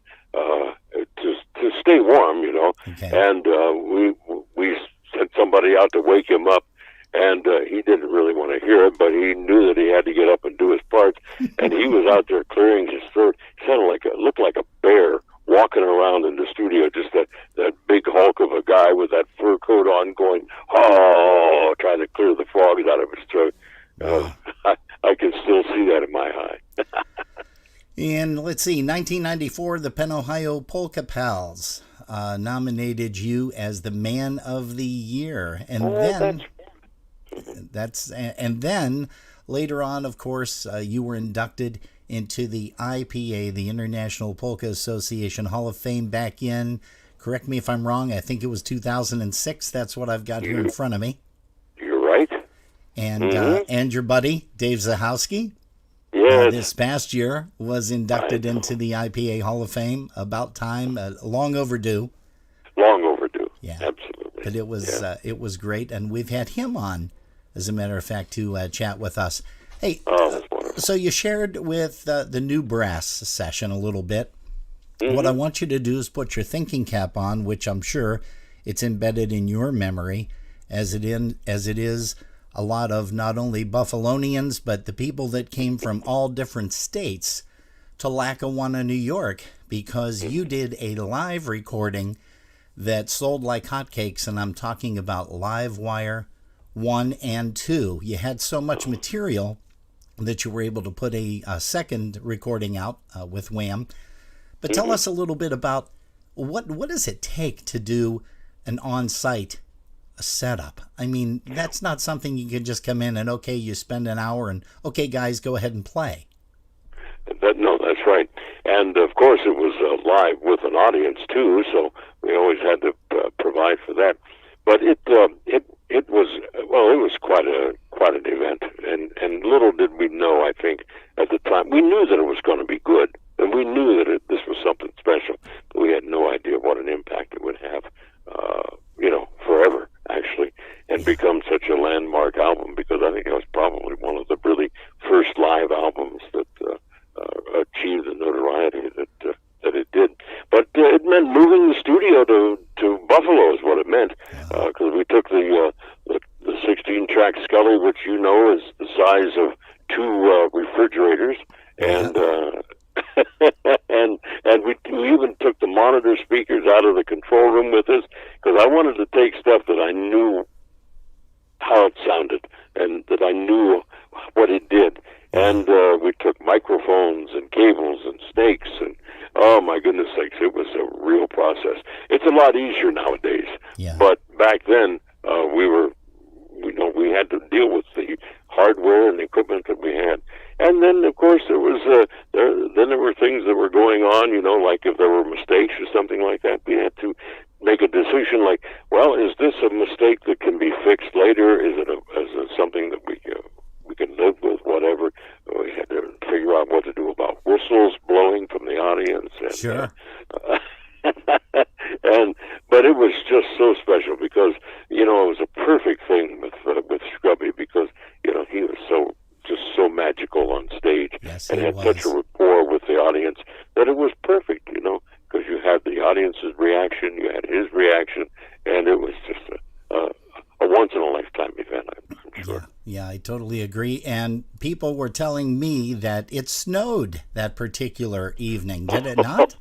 to stay warm, okay. And we sent somebody out to wake him up, and he didn't really want to hear it, but he knew that he had to get up and do his parts, and he was out there clearing his throat. He looked like a bear walking around in the studio, just that big hulk of a guy with that fur coat on going, oh, trying to clear the frogs out of his throat. I can still see that in my eye. And let's see, 1994, the Penn Ohio Polka Pals nominated you as the Man of the Year, and then later on, of course, you were inducted into the IPA, the International Polka Association Hall of Fame, back in, correct me if I'm wrong, I think it was 2006. That's what I've got here in front of me. You're right. And your buddy Dave Zahowski, yes, this past year was inducted into the IPA Hall of Fame. About time, long overdue. Long overdue. Yeah, absolutely. But it was great, and we've had him on, as a matter of fact, to chat with us. Hey, so you shared with the new brass session a little bit. Mm-hmm. What I want you to do is put your thinking cap on, which I'm sure it's embedded in your memory, as it is a lot of not only Buffalonians, but the people that came from all different states to Lackawanna, New York, because you did a live recording that sold like hotcakes, and I'm talking about Live Wire 1 and 2. You had so much material that you were able to put a second recording out with Wham. But tell us a little bit about what does it take to do an on-site setup? I mean, that's not something you can just come in and, okay, you spend an hour and, okay, guys, go ahead and play. No, that's right. And, of course, it was live with an audience, too, so we always had to provide for that. But it was quite an event, and little did we know, I think, at the time. We knew that it was going to be good, and we knew that this was something special, but we had no idea what an impact it would have, forever, actually, and become such a landmark album, because I think it was probably one of the really first live albums that achieved the notoriety that it did. But it meant moving the studio to Buffalo is what it meant, because we took the 16-track Scully, which you know is the size of two refrigerators, and and we even took the monitor speakers out of the control room with us, because I wanted to take stuff that I knew how it sounded and that I knew what it did. And we took microphones and cables and snakes, and oh my goodness sakes, it was a real process. It's a lot easier nowadays, but back then we had to deal with the hardware and the equipment that we had. And then, of course, there were things that were going on, like if there were mistakes or something like that, we had to make a decision like, well, is this a mistake that can be fixed later? Is it something that we can live with, whatever? We had to figure out what to do about whistles blowing from the audience. And, sure. But it was just so special because, it was a perfect thing with Scrubby because, he was so magical on stage, and had such a rapport with the audience that it was perfect, because you had the audience's reaction, you had his reaction, and it was just a once-in-a-lifetime event, I'm sure. Yeah, I totally agree. And people were telling me that it snowed that particular evening. Did it not?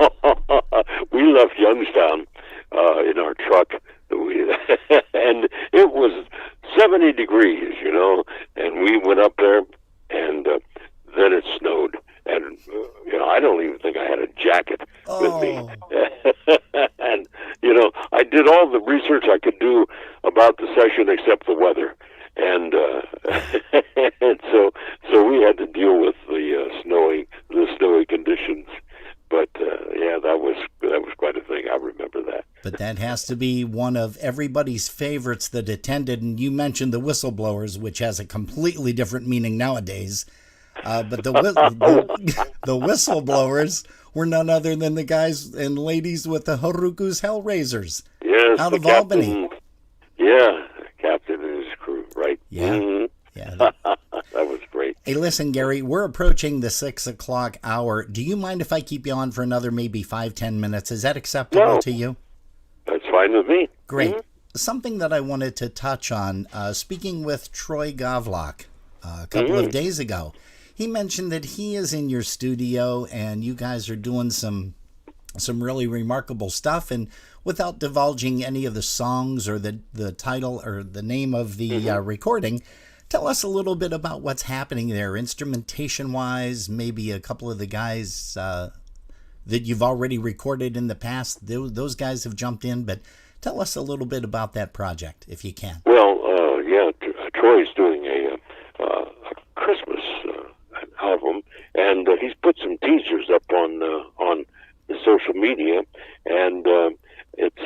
We left Youngstown in our truck, and it was 70 degrees, and we went up there, and then it snowed. And, I don't even think I had a jacket with me. And, I did all the research I could do about the session except the weather. And, and so we had to deal with the snowy conditions. But, that was quite a thing. I remember that. But that has to be one of everybody's favorites that attended. And you mentioned the whistleblowers, which has a completely different meaning nowadays. But the whistleblowers were none other than the guys and ladies with the Haruku's Hellraisers out of Albany. Yeah, Captain and his crew, right? Yeah. Mm-hmm. Yeah. That was great. Hey, listen, Gary, we're approaching the 6 o'clock hour. Do you mind if I keep you on for another maybe 5-10 minutes? Is that acceptable to you? That's fine with me. Great. Mm-hmm. Something that I wanted to touch on, speaking with Troy Gavlock a couple of days ago, he mentioned that he is in your studio and you guys are doing some really remarkable stuff. And without divulging any of the songs or the title or the name of the recording, tell us a little bit about what's happening there, instrumentation-wise, maybe a couple of the guys that you've already recorded in the past. Those guys have jumped in, but tell us a little bit about that project, if you can. Well, Troy's doing a Christmas album, and he's put some teasers up on the social media, and it's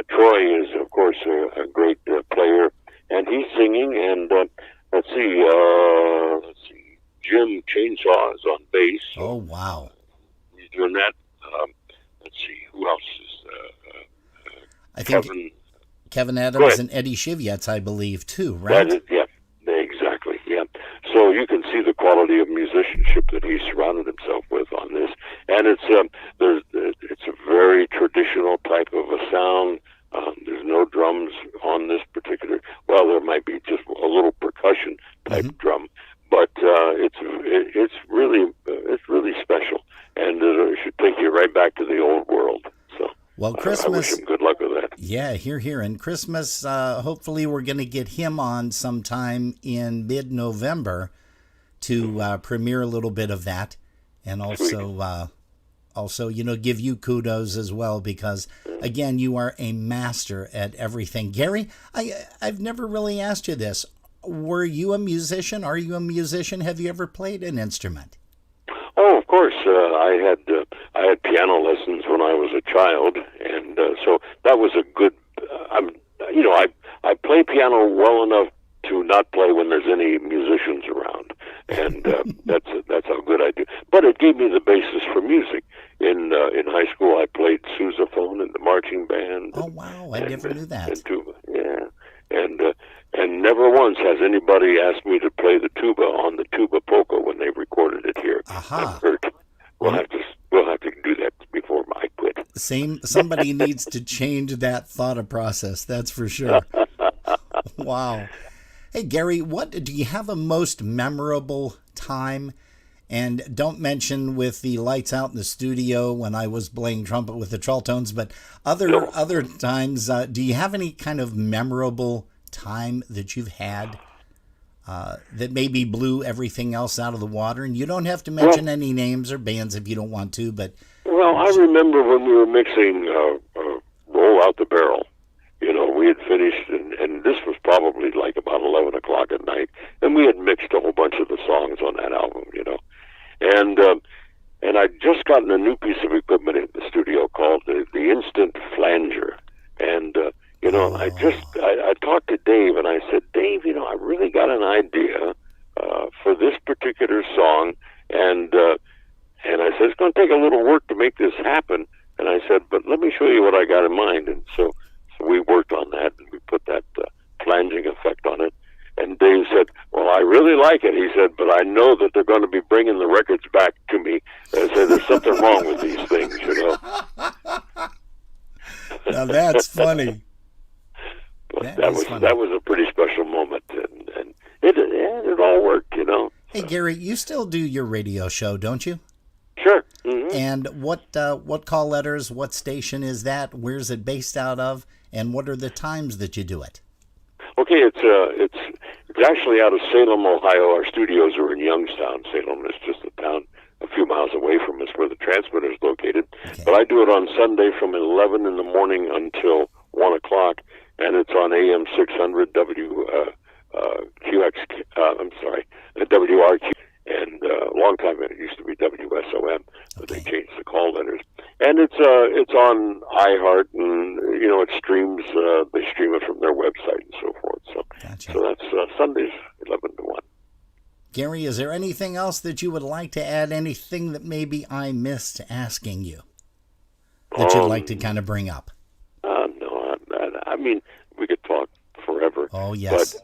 Troy is, of course, a great player, and he's singing, and let's see, Jim Chainsaw is on bass. Oh, wow. He's doing that. Let's see, who else is I think Kevin Adams and Eddie Shivets, I believe, too, right? Exactly, yeah. So you can see the quality of musicianship that he's surrounded himself with on this, and it's a very traditional type of a sound. There's no drums on this particular. Well, there might be just a little percussion type drum, but it's really special, and it should take you right back to the old world. So, well, Christmas. I wish him good luck with that. Yeah, here. And Christmas, hopefully we're going to get him on sometime in mid-November to premiere a little bit of that, and also, give you kudos as well, because, again, you are a master at everything. Gary, I've never really asked you this. Were you a musician? Are you a musician? Have you ever played an instrument? Oh, of course. I had piano lessons when I was a child, and so that was a good. I play piano well enough to not play when there's any musicians around, and that's how good I do. But it gave me the basis for music. In high school, I played sousaphone in the marching band. Oh wow! I never knew that. And tuba, yeah, and never once has anybody asked me to play the tuba on the tuba polka when they recorded it here. Aha! We'll have to do that before I quit. Somebody needs to change that thought process. That's for sure. Wow. Hey, Gary, do you have a most memorable time? And don't mention with the lights out in the studio when I was playing trumpet with the Trolltones, but other times, do you have any kind of memorable time that you've had that maybe blew everything else out of the water? And you don't have to mention any names or bands if you don't want to, but... Well, I remember when we were mixing Roll Out the Barrel. We had finished, and this was probably like about 11 o'clock at night, and we had mixed a whole bunch of the songs on that album, And I'd just gotten a new piece of equipment in the studio called the Instant Flanger. And, I talked to Dave, and I said, Dave, I really got an idea for this particular song, and I said, it's going to take a little work to make this happen. And I said, but let me show you what I got in mind. And so we worked on that, and we put that flanging effect on it. And Dave said, well, I really like it. He said, but I know that they're going to be bringing the records back to me. And I said, there's something wrong with these things, Now that's funny. But that was a pretty special moment, and it all worked, Hey, Gary, you still do your radio show, don't you? Sure. Mm-hmm. And what call letters, what station is that? Where's it based out of? And what are the times that you do it? Okay, it's actually out of Salem, Ohio. Our studios are in Youngstown. Salem is just a town a few miles away from us where the transmitter is located. Okay. But I do it on Sunday from 11 in the morning until 1 o'clock, and it's on AM 600 WRQ, and a long time it used to be WSOM, but they changed the call letters. And it's on iHeart, and it streams. They stream it from their website and so forth. So, gotcha. So that's Sundays 11 to 1. Gary, is there anything else that you would like to add? Anything that maybe I missed asking you that you'd like to kind of bring up? No, I mean, we could talk forever. Oh, yes. But,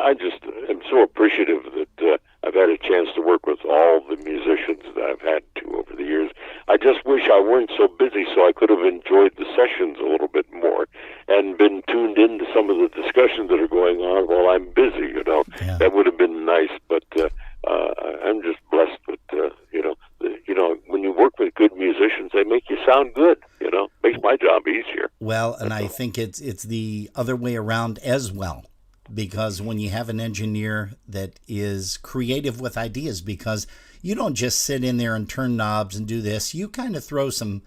I just am so appreciative that I've had a chance to work with all the musicians that I've had to over the years. I just wish I weren't so busy so I could have enjoyed the sessions a little bit more and been tuned into some of the discussions that are going on while I'm busy, Yeah. That would have been nice, but I'm just blessed that, when you work with good musicians, they make you sound good, makes my job easier. Well, and I think it's the other way around as well. Because when you have an engineer that is creative with ideas, because you don't just sit in there and turn knobs and do this, you kind of throw some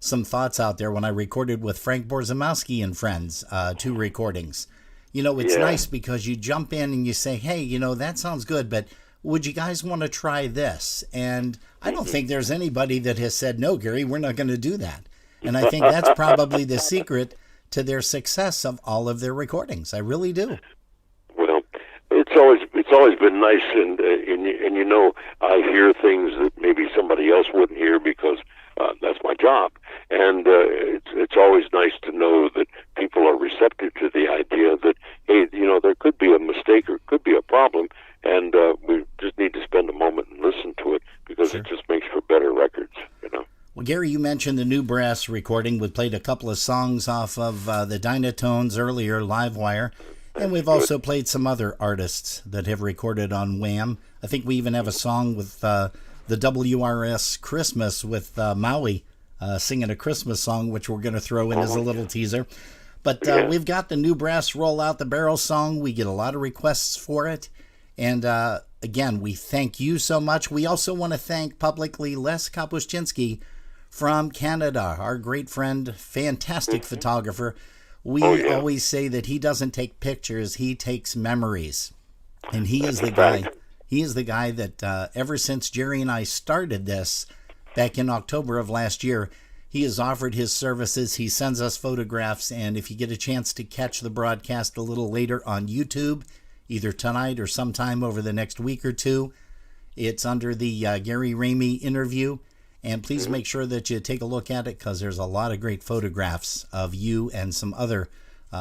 thoughts out there. When I recorded with Frank Borzamowski and Friends, 2 recordings, it's nice because you jump in and you say, hey, that sounds good, but would you guys want to try this? And I don't think there's anybody that has said, no, Gary, we're not going to do that. And I think that's probably the secret to their success of all of their recordings. I really do. Well, it's always been nice, and I hear things that maybe somebody else wouldn't hear because that's my job, and it's always nice to know that people are receptive to the idea that hey, there could be a mistake or could be a problem, and we just need to spend a moment and listen to it because It just makes for better records, Well, Gary, you mentioned the new brass recording. We played a couple of songs off of the Dynatones earlier, Livewire. And we've also played some other artists that have recorded on Wham. I think we even have a song with the WRS Christmas with Maui singing a Christmas song, which we're going to throw in as a little teaser. But we've got the new brass Roll Out the Barrel song. We get a lot of requests for it. And again, we thank you so much. We also want to thank publicly Les Kapuscinski from Canada, our great friend, fantastic photographer. We always say that he doesn't take pictures, he takes memories. And he is the guy. He is the guy that ever since Jerry and I started this back in October of last year, he has offered his services. He sends us photographs, and if you get a chance to catch the broadcast a little later on YouTube, either tonight or sometime over the next week or two, it's under the Gary Rhamy interview. And please make sure that you take a look at it because there's a lot of great photographs of you and some other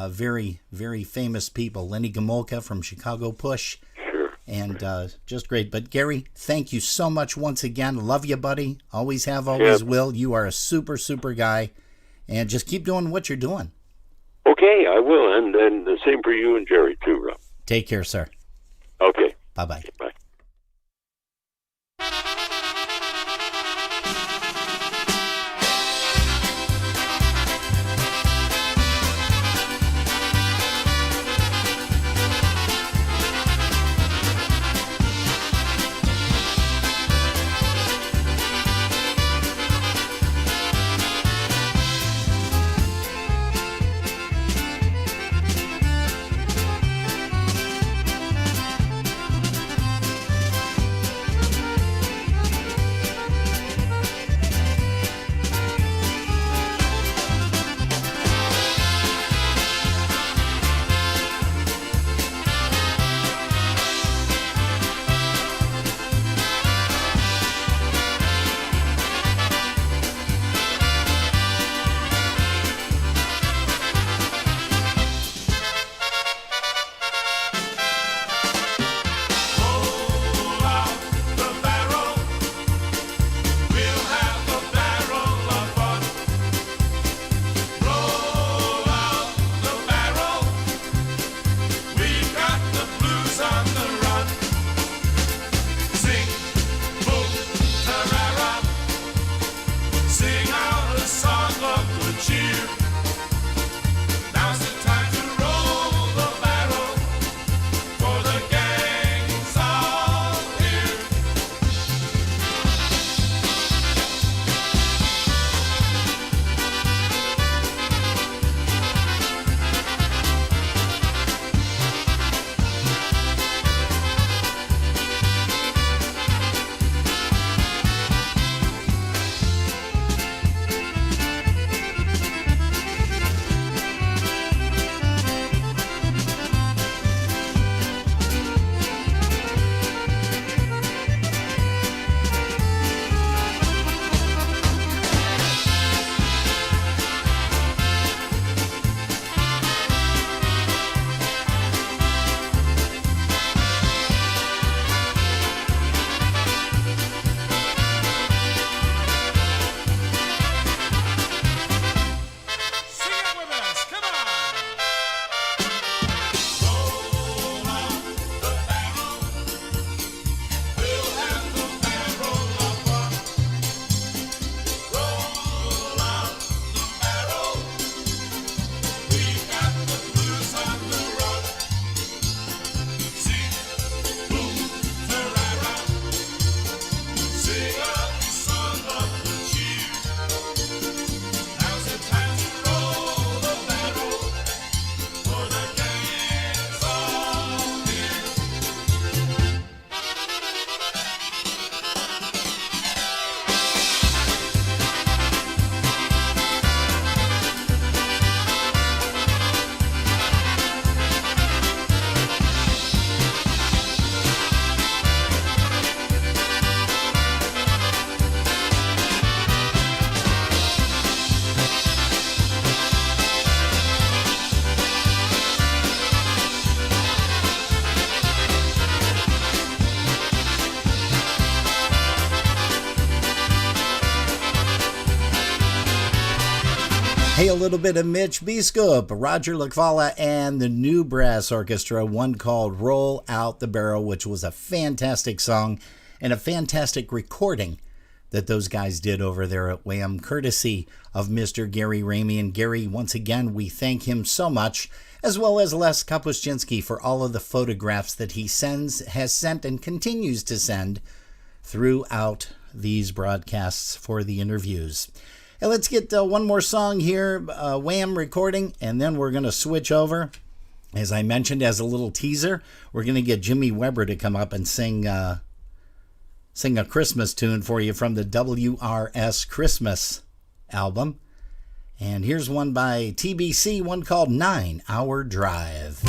very, very famous people. Lenny Gomolka from Chicago Push. Sure. and just great. But Gary, thank you so much once again. Love you, buddy. Always have, always will. You are a super, super guy, and just keep doing what you're doing. Okay, I will, and the same for you and Jerry too, Rob. Take care, sir. Okay. Bye-bye. Bye. Hey, a little bit of Mitch Biskup, Roger Lakvala, and the New Brass Orchestra, one called Roll Out the Barrel, which was a fantastic song and a fantastic recording that those guys did over there at Wham, courtesy of Mr. Gary Rhamy. And Gary, once again, we thank him so much, as well as Les Kapuscinski for all of the photographs that he has sent, and continues to send throughout these broadcasts for the interviews. And let's get one more song here, Wham recording, and then we're going to switch over. As I mentioned, as a little teaser, we're going to get Jimmy Weber to come up and sing a Christmas tune for you from the WRS Christmas album. And here's one by TBC, one called 9 Hour Drive.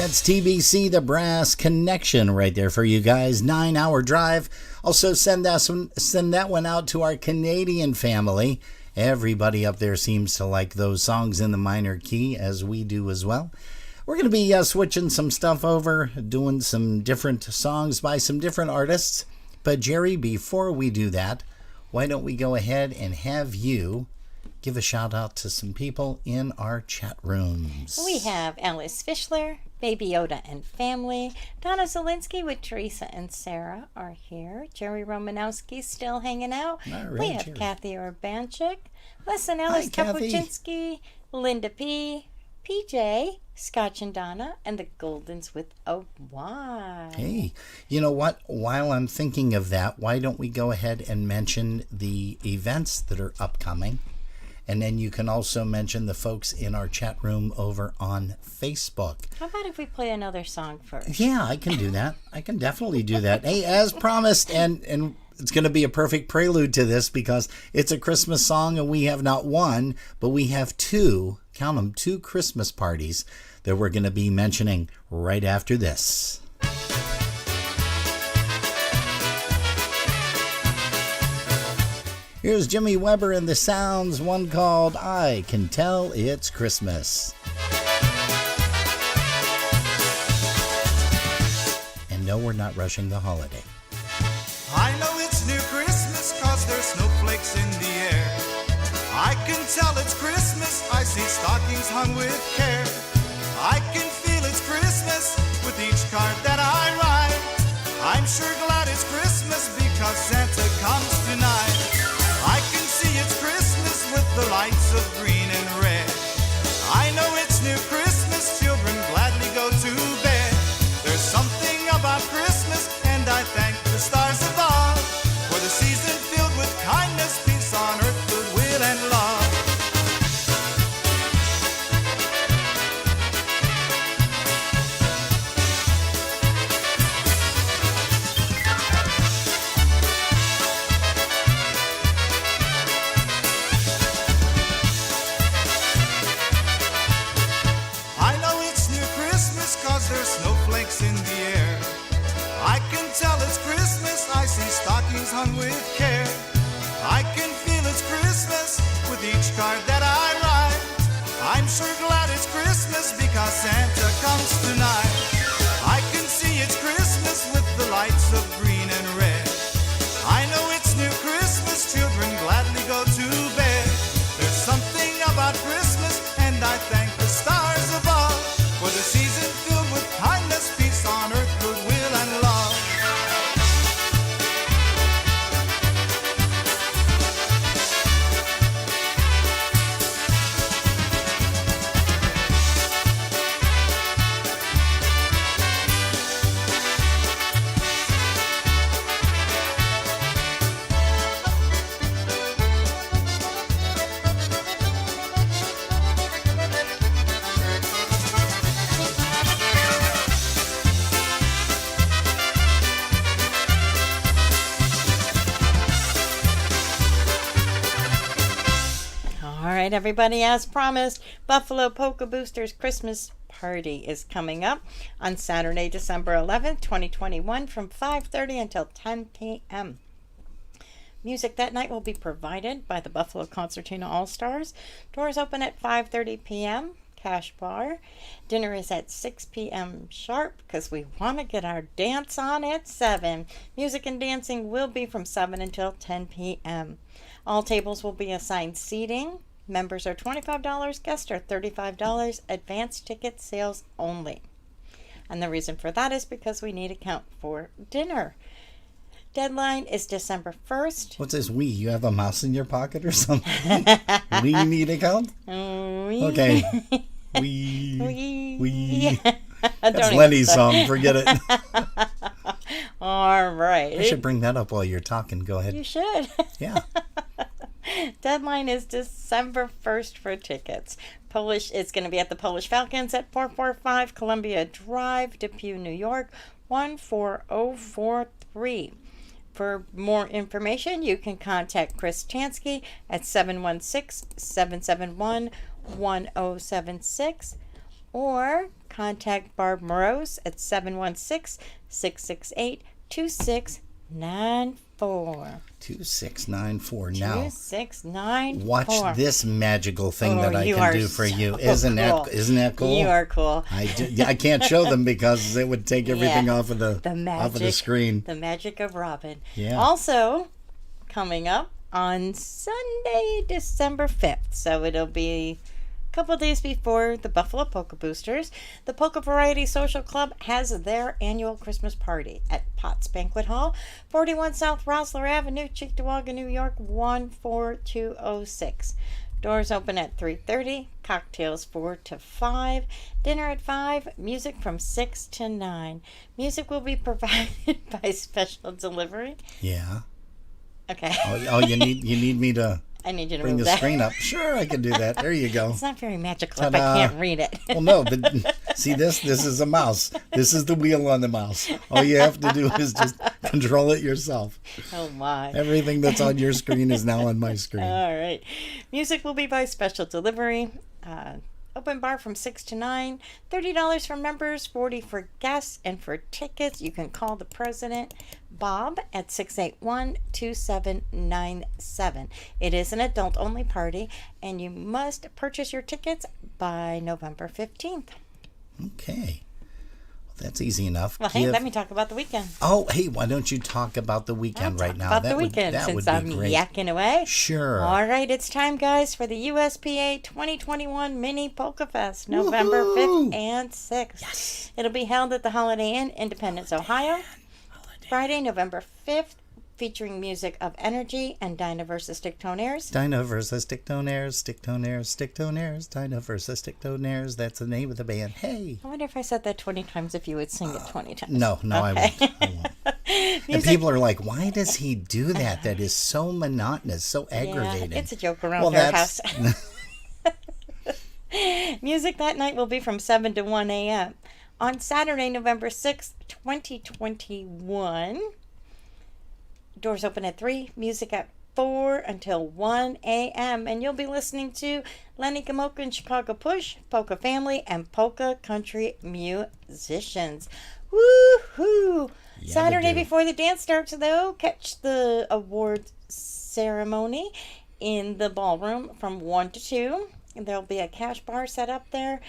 That's TBC, the Brass Connection, right there for you guys. 9-hour drive. Also send that one out to our Canadian family. Everybody up there seems to like those songs in the minor key, as we do as well. We're going to be switching some stuff over, doing some different songs by some different artists. But Jerry, before we do that, why don't we go ahead and have you give a shout out to some people in our chat rooms. We have Alice Fischler, Baby Yoda and family. Donna Zelinsky with Teresa and Sarah are here. Jerry Romanowski still hanging out. All right, we have Jerry. Kathy Urbanchik. Listen, Alice Kathy. Kapuczynski, Linda P., PJ, Scotch and Donna, and the Goldens with a Y. Hey, you know what? While I'm thinking of that, why don't we go ahead and mention the events that are upcoming? And then you can also mention the folks in our chat room over on Facebook. How about if we play another song first? Yeah, I can do that. I can definitely do that. Hey, as promised, and it's going to be a perfect prelude to this because it's a Christmas song and we have not one, but we have two, count them, two Christmas parties that we're going to be mentioning right after this. Here's Jimmy Weber and the Sounds, one called I Can Tell It's Christmas. And no, we're not rushing the holiday. I know it's near Christmas cause there's snowflakes in the air. I can tell it's Christmas, I see stockings hung with care. I can feel it's Christmas with each card that I write. I'm sure glad it's Christmas because Santa comes tonight. I can see it's Christmas with the lights of green and red. I know it's near Christmas, children gladly go to bed. There's something about Christmas and I thank the stars above for the season filled with kindness, peace on earth, goodwill and love. I know it's near Christmas cause there's snowflakes in the air. I can tell it's Christmas, I see stockings hung with care. I can feel it's Christmas with each card that I write. I'm sure glad it's Christmas because Santa comes tonight. I can see it's Christmas with the lights of green and red. I know it's near Christmas, children gladly go to bed. There's something about Christmas and I thank the stars above for the season filled with kindness, peace on earth, goodwill and love. All right, everybody, as promised, Buffalo Polka Boosters Christmas Party is coming up on Saturday, December 11th, 2021 from 5:30 until 10 p.m. Music that night will be provided by the Buffalo Concertina All-Stars. Doors open at 5:30 p.m. Cash bar. Dinner is at 6 p.m. sharp because we want to get our dance on at 7. Music and dancing will be from 7 until 10 p.m. All tables will be assigned seating. Members are $25, guests are $35, advance ticket sales only. And the reason for that is because we need to count for dinner. Deadline is December 1st. What's this we? You have a mouse in your pocket or something? We need a count? Okay. We. That's Lenny's song. Forget it. All right. I should bring that up while you're talking. Go ahead. You should. Yeah. Deadline is December 1st for tickets. It's going to be at the Polish Falcons at 445 Columbia Drive, Depew, New York, 14043. For more information, you can contact Chris Chansky at 716-771-1076 or contact Barb Morose at 716-668-2694. 2694. Now, 2694. watch this magical thing that I you can are do for you. so Isn't cool. that cool? You are cool. I can't show them because it would take everything off of the magic, off of the screen. The magic of Robin. Yeah. Also, coming up on Sunday, December 5th. So it'll be a couple of days before the Buffalo Polka Boosters. The Polka Variety Social Club has their annual Christmas party at Potts Banquet Hall, 41 South Rosler Avenue, Cheektowaga, New York, 14206. Doors open at 3:30, cocktails 4 to 5, dinner at 5, music from 6 to 9. Music will be provided by special delivery. Yeah. Okay. Oh, you need me to I need you to bring move the that. screen up. Sure, I can do that. There you go. It's not very magical if I Ta-da. can't read it. Well, no, but see this is a mouse. This is the wheel on the mouse. All you have to do is just control it yourself. Oh my. Everything that's on your screen is now on my screen. All right. Music will be by special delivery. Open bar from 6 to 9. $30 for members, $40 for guests. And for tickets, you can call the president, Bob, at 681-2797. It is an adult-only party, and you must purchase your tickets by November 15th. Okay. Well, that's easy enough. Well, hey, let me talk about the weekend. Oh, hey, why don't you talk about the weekend right now? About the weekend, that since would I'm be great. yakking away. Sure. All right, it's time, guys, for the USPA 2021 Mini Polka Fest, November 5th and 6th. Yes. It'll be held at the Holiday Inn, Independence, Ohio. Friday, November 5th, featuring music of Energy and Dinah vs. Sticktonaires. Dinah versus Sticktonaires, Sticktonaires, Sticktonaires, Dinah versus Sticktonaires. That's the name of the band. Hey. I wonder if I said that 20 times, if you would sing it 20 times. No, Okay. I won't. And people are like, why does he do that? That is so monotonous, so aggravating. Yeah, it's a joke around our house. Music that night will be from 7 to 1 a.m. On Saturday, November 6th, 2021, doors open at 3, music at 4 until 1 a.m. And you'll be listening to Lenny Gamoka and Chicago Push, Polka Family, and Polka Country musicians. Woo-hoo! Yeah, Saturday they do. before the dance starts, though, catch the awards ceremony in the ballroom from 1 to 2. And there'll be a cash bar set up there.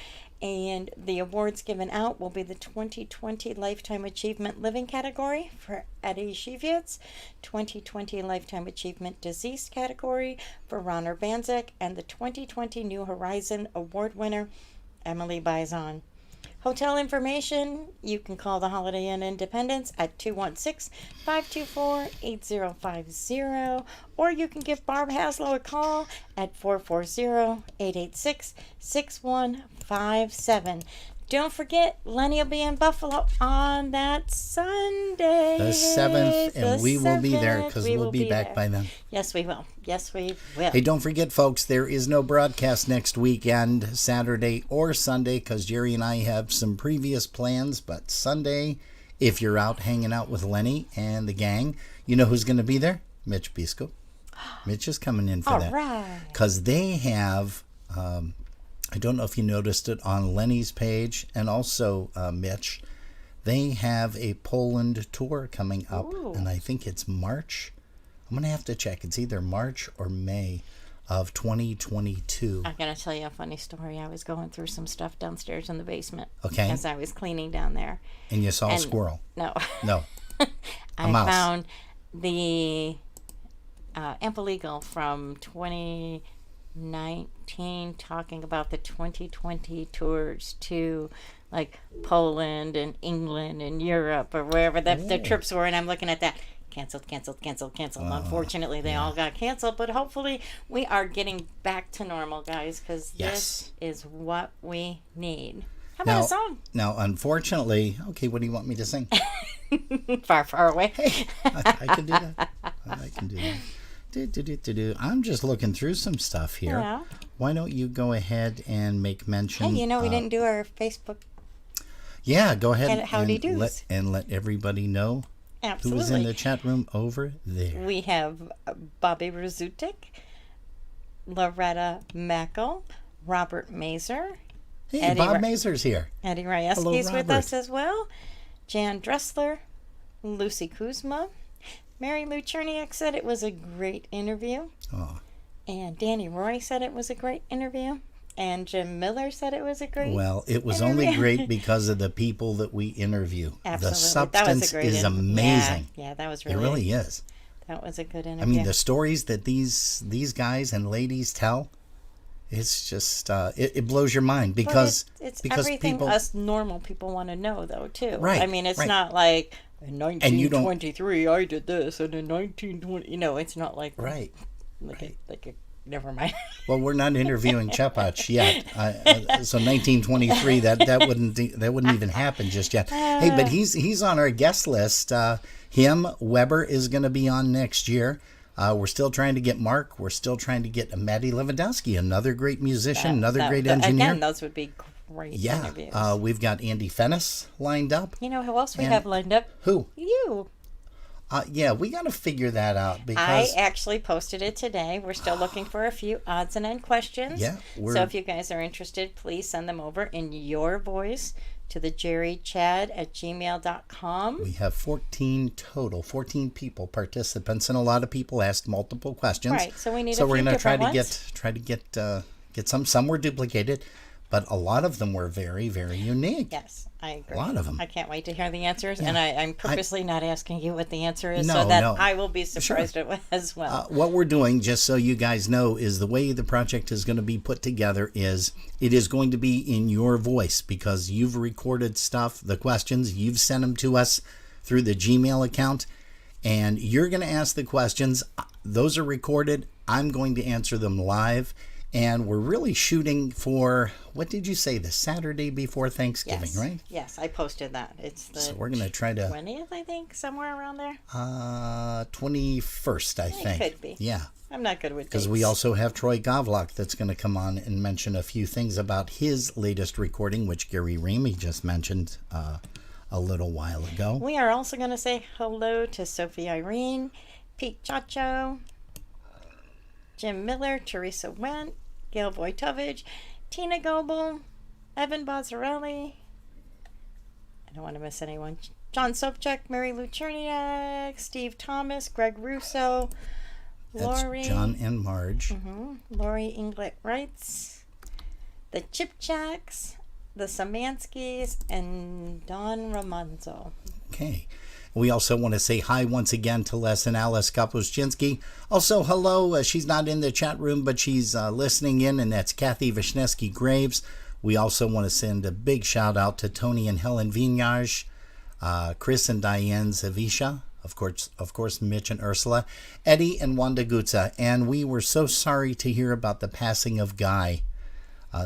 And the awards given out will be the 2020 Lifetime Achievement Living category for Eddie Shivitz, 2020 Lifetime Achievement Deceased category for Ron Urbanzik, and the 2020 New Horizon Award winner, Emily Bison. Hotel information, you can call the Holiday Inn Independence at 216-524-8050, or you can give Barb Haslow a call at 440-886-6157. Don't forget, Lenny will be in Buffalo on that Sunday. The 7th, and we will be there 7th. because We we'll will be back there. by then. Yes, we will. Yes, we will. Hey, don't forget, folks, there is no broadcast next weekend, Saturday or Sunday, because Jerry and I have some previous plans. But Sunday, if you're out hanging out with Lenny and the gang, you know who's going to be there? Mitch Biscoe. Mitch is coming in for All that. right. Because they have, I don't know if you noticed it on Lenny's page and also Mitch, they have a Poland tour coming up, and I think it's March. I'm going to have to check. It's either March or May of 2022. I'm going to tell you a funny story. I was going through some stuff downstairs in the basement. Okay. As I was cleaning down there. And you saw a And- squirrel. No. No. I mouse. found the Ample from 2019 talking about the 2020 tours to like Poland and England and Europe or wherever the trips were. And I'm looking at that. Canceled. Unfortunately, they all got canceled, but hopefully we are getting back to normal, guys, because Yes. this is what we need. How about a song? Now, unfortunately, okay, what do you want me to sing? Far, far away. I can do that. I can do that. Do. I'm just looking through some stuff here. Yeah. Why don't you go ahead and make mention? Hey, we didn't do our Facebook. Yeah, go ahead And howdy do's. let everybody know who was in the chat room over there. We have Bobby Razutik, Loretta Mackel, Robert Mazer, Hey, Eddie Bob Ra- Mazur's here. Eddie Hello, Ryeski's with us Robert. as well. Jan Dressler, Lucy Kuzma, Mary Lou Cherniak said it was a great interview. Oh. And Danny Roy said it was a great interview. And Jim Miller said it was a great Well, it was interview. only great because of the people that we interview. Absolutely. The substance is amazing. Yeah, that was It really is. That was a good interview. I mean, the stories that these guys and ladies tell, it's just it blows your mind because it's because everything people us normal people want to know, though, too. Right, I mean, it's right. not like in And you don't- 1923 I did this, and in 1920, it's not like right. never mind. Well, we're not interviewing Chepach yet, so 1923 that wouldn't even happen just yet. Hey, but he's on our guest list. Him, Weber is going to be on next year. We're still trying to get Mark. We're still trying to get Maddie Lewandowski, another great musician, another great engineer. Again, those would be great interviews. We've got Andy Fennis lined up. You know who else we And- have lined up? Who? You. Yeah, we got to figure that out because I actually posted it today. We're still looking for a few odds and end questions. Yeah, So if you guys are interested, please send them over in your voice to the jerrychad@gmail.com. we have 14 total, 14 people, participants, and a lot of people asked multiple questions. Right, so we need So a we're few gonna try different to ones. get some. Some were duplicated, but a lot of them were very, very unique. Yes, I agree. A lot of them. I can't wait to hear the answers, and I'm purposely not asking you what the answer is No, so that no. I will be surprised as well. What we're doing, just so you guys know, is the way the project is going to be put together is it is going to be in your voice because you've recorded stuff, the questions, you've sent them to us through the Gmail account, and you're going to ask the questions. Those are recorded. I'm going to answer them live. And we're really shooting for, what did you say, the Saturday before Thanksgiving, Yes. right? Yes, I posted that. It's the So we're going to try to 20th, I think, somewhere around there. 21st, I think. could be. Yeah. I'm not good with Because dates. we also have Troy Govlock that's going to come on and mention a few things about his latest recording, which Gary Rhamy just mentioned a little while ago. We are also going to say hello to Sophie Irene, Pete Chacho, Jim Miller, Teresa Wendt, Gail Wojtovich, Tina Goebel, Evan Bozzarelli. I don't want to miss anyone. John Sobchak, Mary Lou Cherniak, Steve Thomas, Greg Russo, That's Lori. John and Marge. Lori Inglet Wrights, the Chipchaks, the Samanskis, and Don Ramonzo. Okay. We also want to say hi once again to Les and Alice Kapuscinski. Also, hello. She's not in the chat room, but she's listening in, and that's Kathy Vishneski Graves. We also want to send a big shout out to Tony and Helen Vignage, Chris and Diane Zavisha, of course, Mitch and Ursula, Eddie and Wanda Gutza. And we were so sorry to hear about the passing of Guy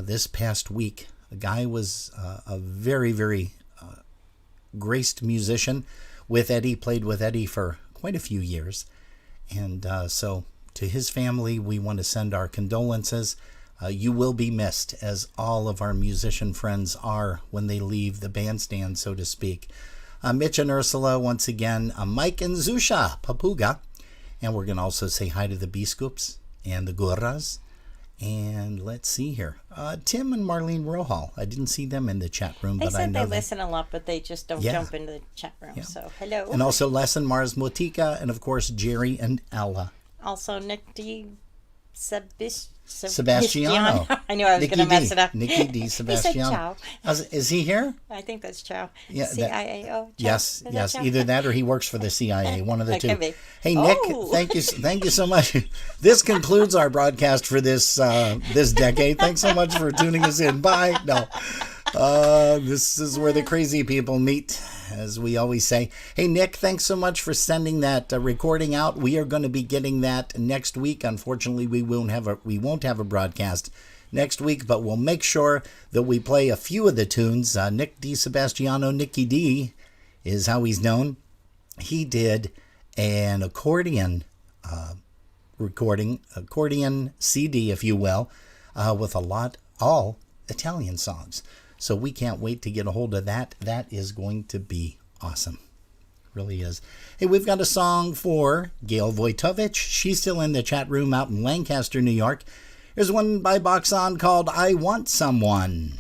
this past week. Guy was a very, very graced musician with Eddie, played with Eddie for quite a few years. And so to his family, we want to send our condolences. You will be missed, as all of our musician friends are when they leave the bandstand, so to speak. Mitch and Ursula, once again, Mike and Zusha, Papuga. And we're going to also say hi to the Biscups and the Gurras. And let's see here. Tim and Marlene Rohal. I didn't see them in the chat room, They but I said know they they listen a lot, but they just don't Yeah. jump into the chat room. Yeah. So, hello. And also Les and Mars Motika, and of course Jerry and Ella. Also, Nick D. Sebastiano. I knew I was going to mess it up. Nikki D. He said Sebastiano. ciao. Is he here? I think that's Chow. Yeah, that- CIAO. Chow? Yes, Is that yes. Chow? Either that or he works for the CIA. One of the That two. could be. Hey Nick, Oh. thank you so much. This concludes our broadcast for this decade. Thanks so much for tuning us in. Bye. No. This is where the crazy people meet, as we always say. Hey Nick, thanks so much for sending that recording out. We are going to be getting that next week. Unfortunately, we won't have a broadcast next week, but we'll make sure that we play a few of the tunes. Nick D. Sebastiano, Nicky D is how he's known. He did an accordion accordion CD, if you will, with all Italian songs. So we can't wait to get a hold of that. That is going to be awesome. Really is. Hey, we've got a song for Gail Wojtovich. She's still in the chat room out in Lancaster, New York. Here's one by Boxon called I Want Someone.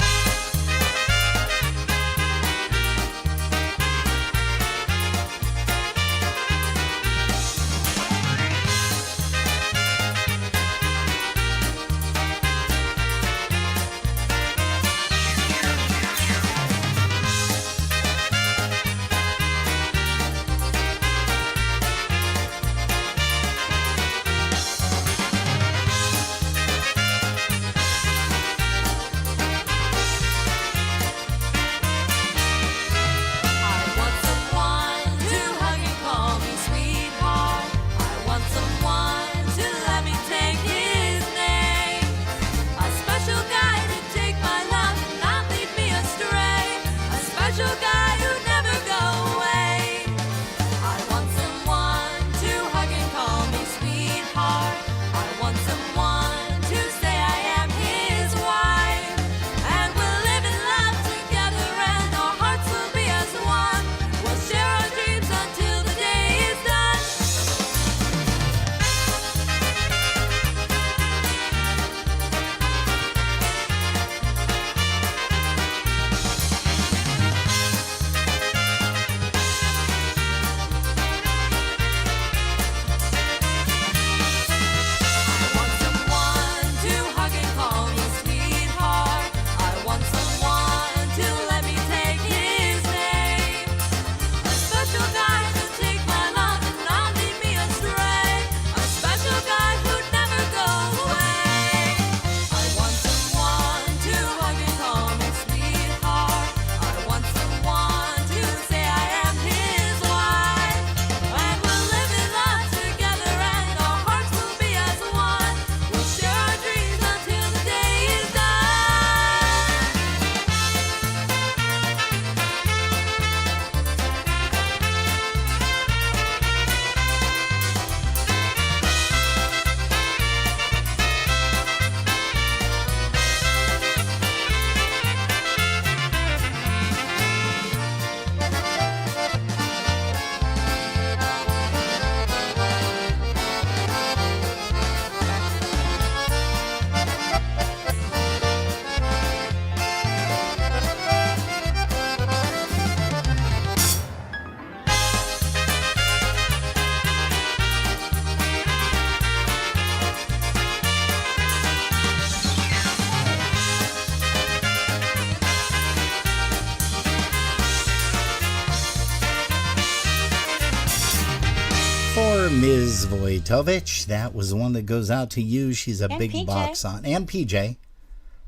Ms. Vojtovich. That was the one that goes out to you. She's a And big PJ. box on. And PJ.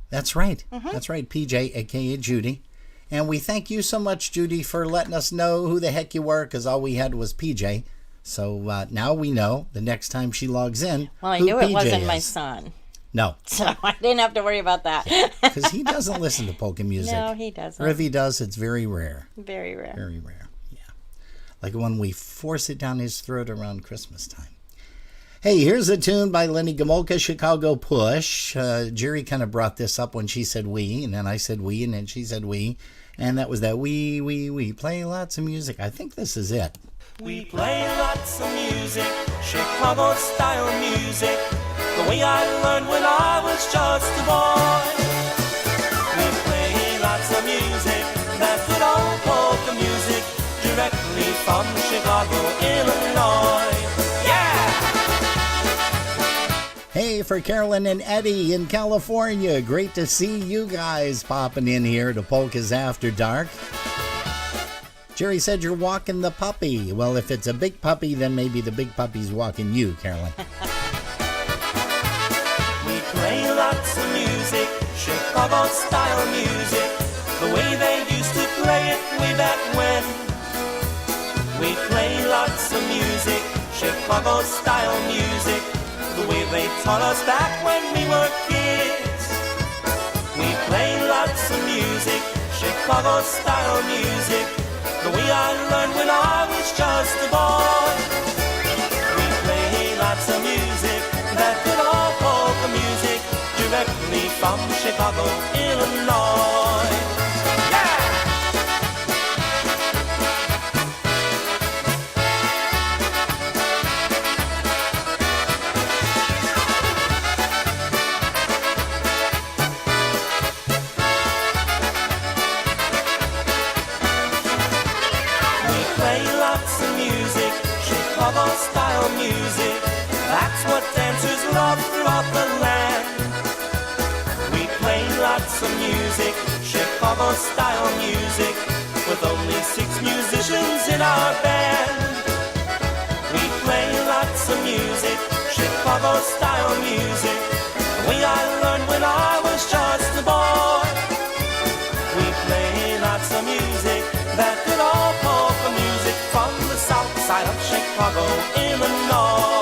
That's right. That's right, PJ, a.k.a. Judy. And we thank you so much, Judy, for letting us know who the heck you were, because all we had was PJ. So now we know the next time she logs in. Well, I who knew it PJ wasn't my is. son, No, so I didn't have to worry about that. because he doesn't listen to polka music. No, he doesn't. Or if he does, it's very rare. Very rare. Very rare, yeah. Like when we force it down his throat around Christmas time. Hey, here's a tune by Lenny Gomolka, Chicago Push. Jerry kind of brought this up when she said we, and then I said we, and then she said we. And that was that we play lots of music. I think this is it. We play lots of music, Chicago-style music, the way I learned when I was just a boy. We play lots of music, that good old polka music, directly from Chicago, Illinois. Yeah! Hey, for Carolyn and Eddie in California, great to see you guys popping in here to Polkas After Dark. Jerry said you're walking the puppy. Well, if it's a big puppy, then maybe the big puppy's walking you, Carolyn. We play lots of music, Chicago-style music, the way they used to play it way back when. We play lots of music, Chicago-style music, the way they taught us back when we were kids. We play lots of music, Chicago-style music, the way I learned when I was just a boy. We play lots of music, that good old polka music, directly from Chicago, Illinois. Yeah! Chicago-style music, that's what dancers love throughout the land. We play lots of music, Chicago-style music, with only 6 musicians in our band. We play lots of music, Chicago-style music, the way I learned when I was just a boy. We play lots of music, that good old polka music, from the south side of Chicago, Illinois.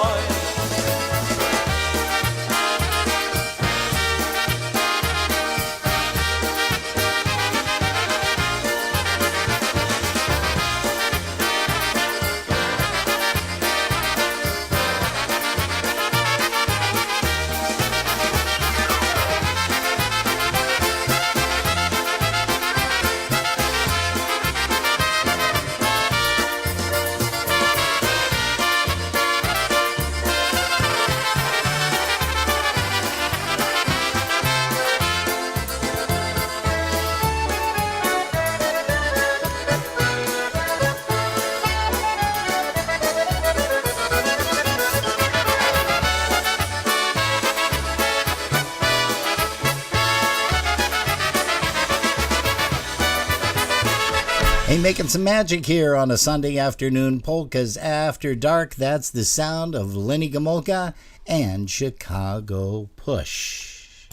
Hey, making some magic here on a Sunday afternoon, Polkas After Dark. That's the sound of Lenny Gomolka and Chicago Push.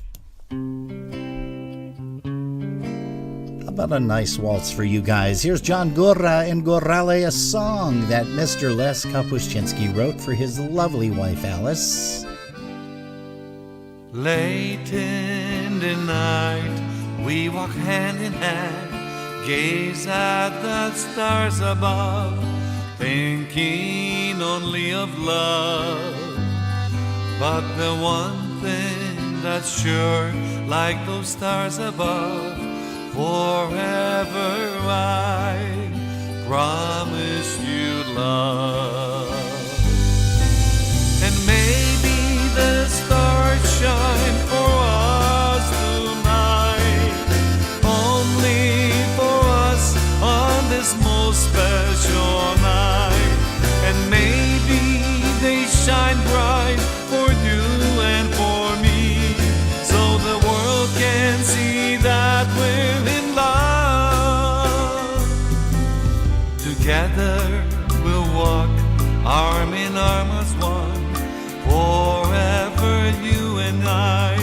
How about a nice waltz for you guys? Here's John Gora and Gorale, a song that Mr. Les Kapuscinski wrote for his lovely wife, Alice. Late in the night, we walk hand in hand, gaze at the stars above, thinking only of love. But the one thing that's sure, like those stars above, forever I promise you love. And maybe the stars shine for us tonight, only for us on this most special night. And maybe they shine bright for you and for me, so the world can see that we're in love. Together we'll walk karma's one. Forever you and I,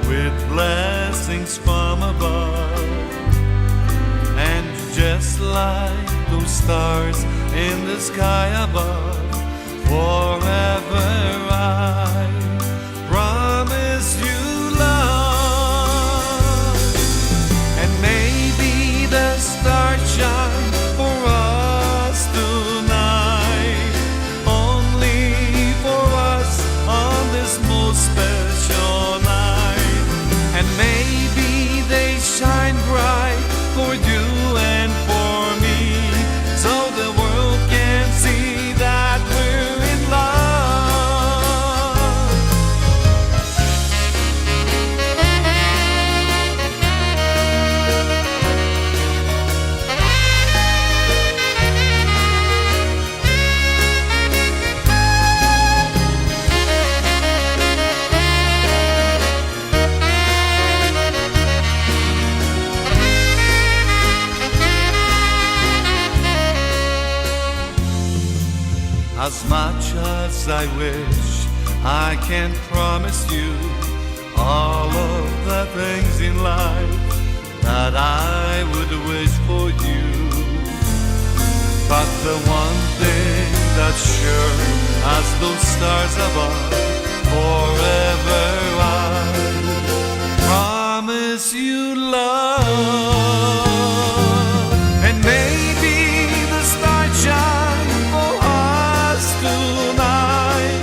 with blessings from above. And just like those stars in the sky above, forever I promise you love. And maybe the stars shine for us tonight, only for us on this most special night. And maybe they shine bright for you and for me, so the world can see that we're in love. As much as I wish I can promise you all of the things in life that I would wish for you, but the one thing that's sure as those stars above, forever I promise you love. And maybe the stars shine for us tonight,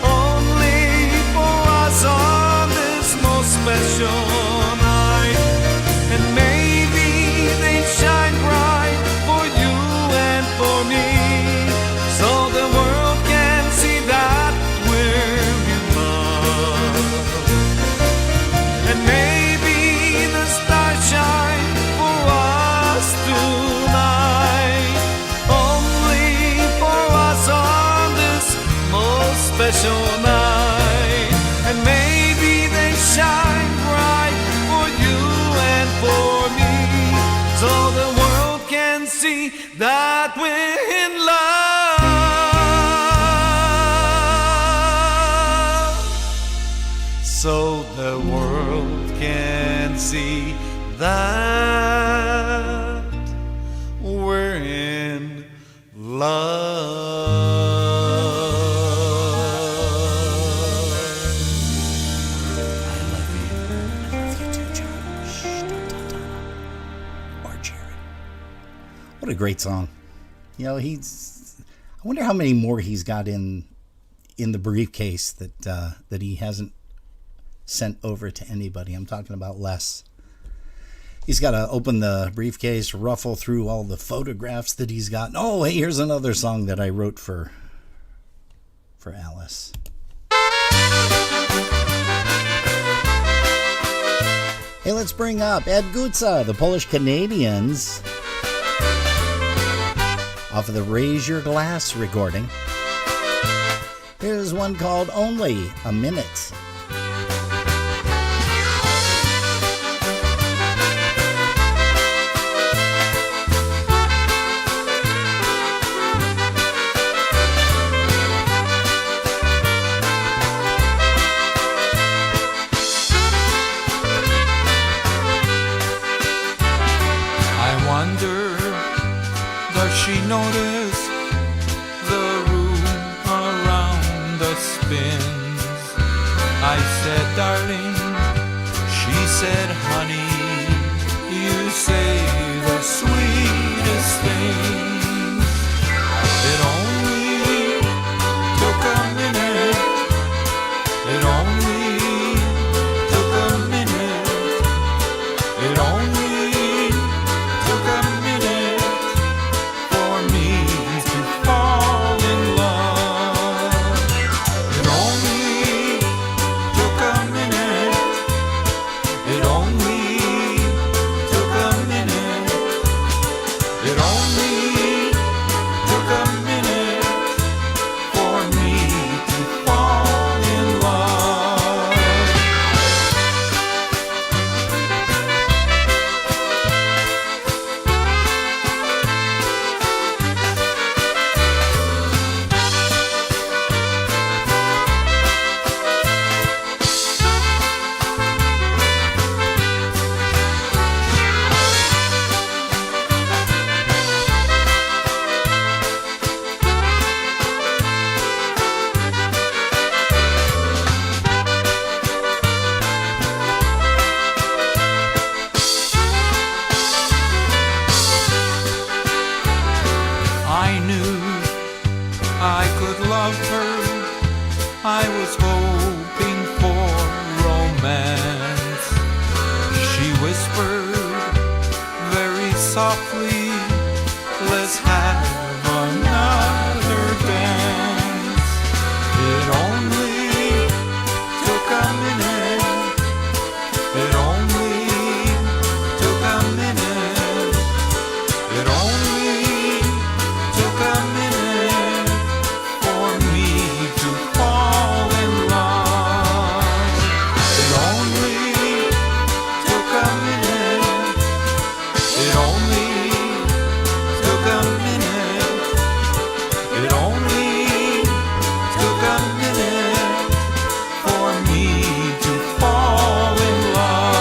only for us on this most special night. And maybe they shine bright for you and for me, so the world can see that we're in love. And maybe the stars shine for us tonight, only for us on this most special night. And maybe they shine bright for you and for me, so the world can see that we're in love. So the world can see that we're in love. I love you. I love you too, John. Shh, don't tell Donna or Jerry. What a great song. You know, I wonder how many more he's got in the briefcase that he hasn't sent over to anybody. I'm talking about Les. He's got to open the briefcase, ruffle through all the photographs that he's got. Oh, hey, here's another song that I wrote for Alice. Hey, let's bring up Ed Gutza, the Polish Canadians, off of the Raise Your Glass recording. Here's one called Only a Minute. She noticed the room around us spins. I said, darling. She said, honey, you say the sweetest things. It only took a minute. It only took a minute. It only took a minute for me to fall in love. It only took a minute. It only loved her, I was hoping for romance. She whispered very softly, let's have another dance. It only took a minute. It only took a minute. It only took a minute for me to fall in love. It only took a minute. It only took a minute. It only took a minute for me to fall in love.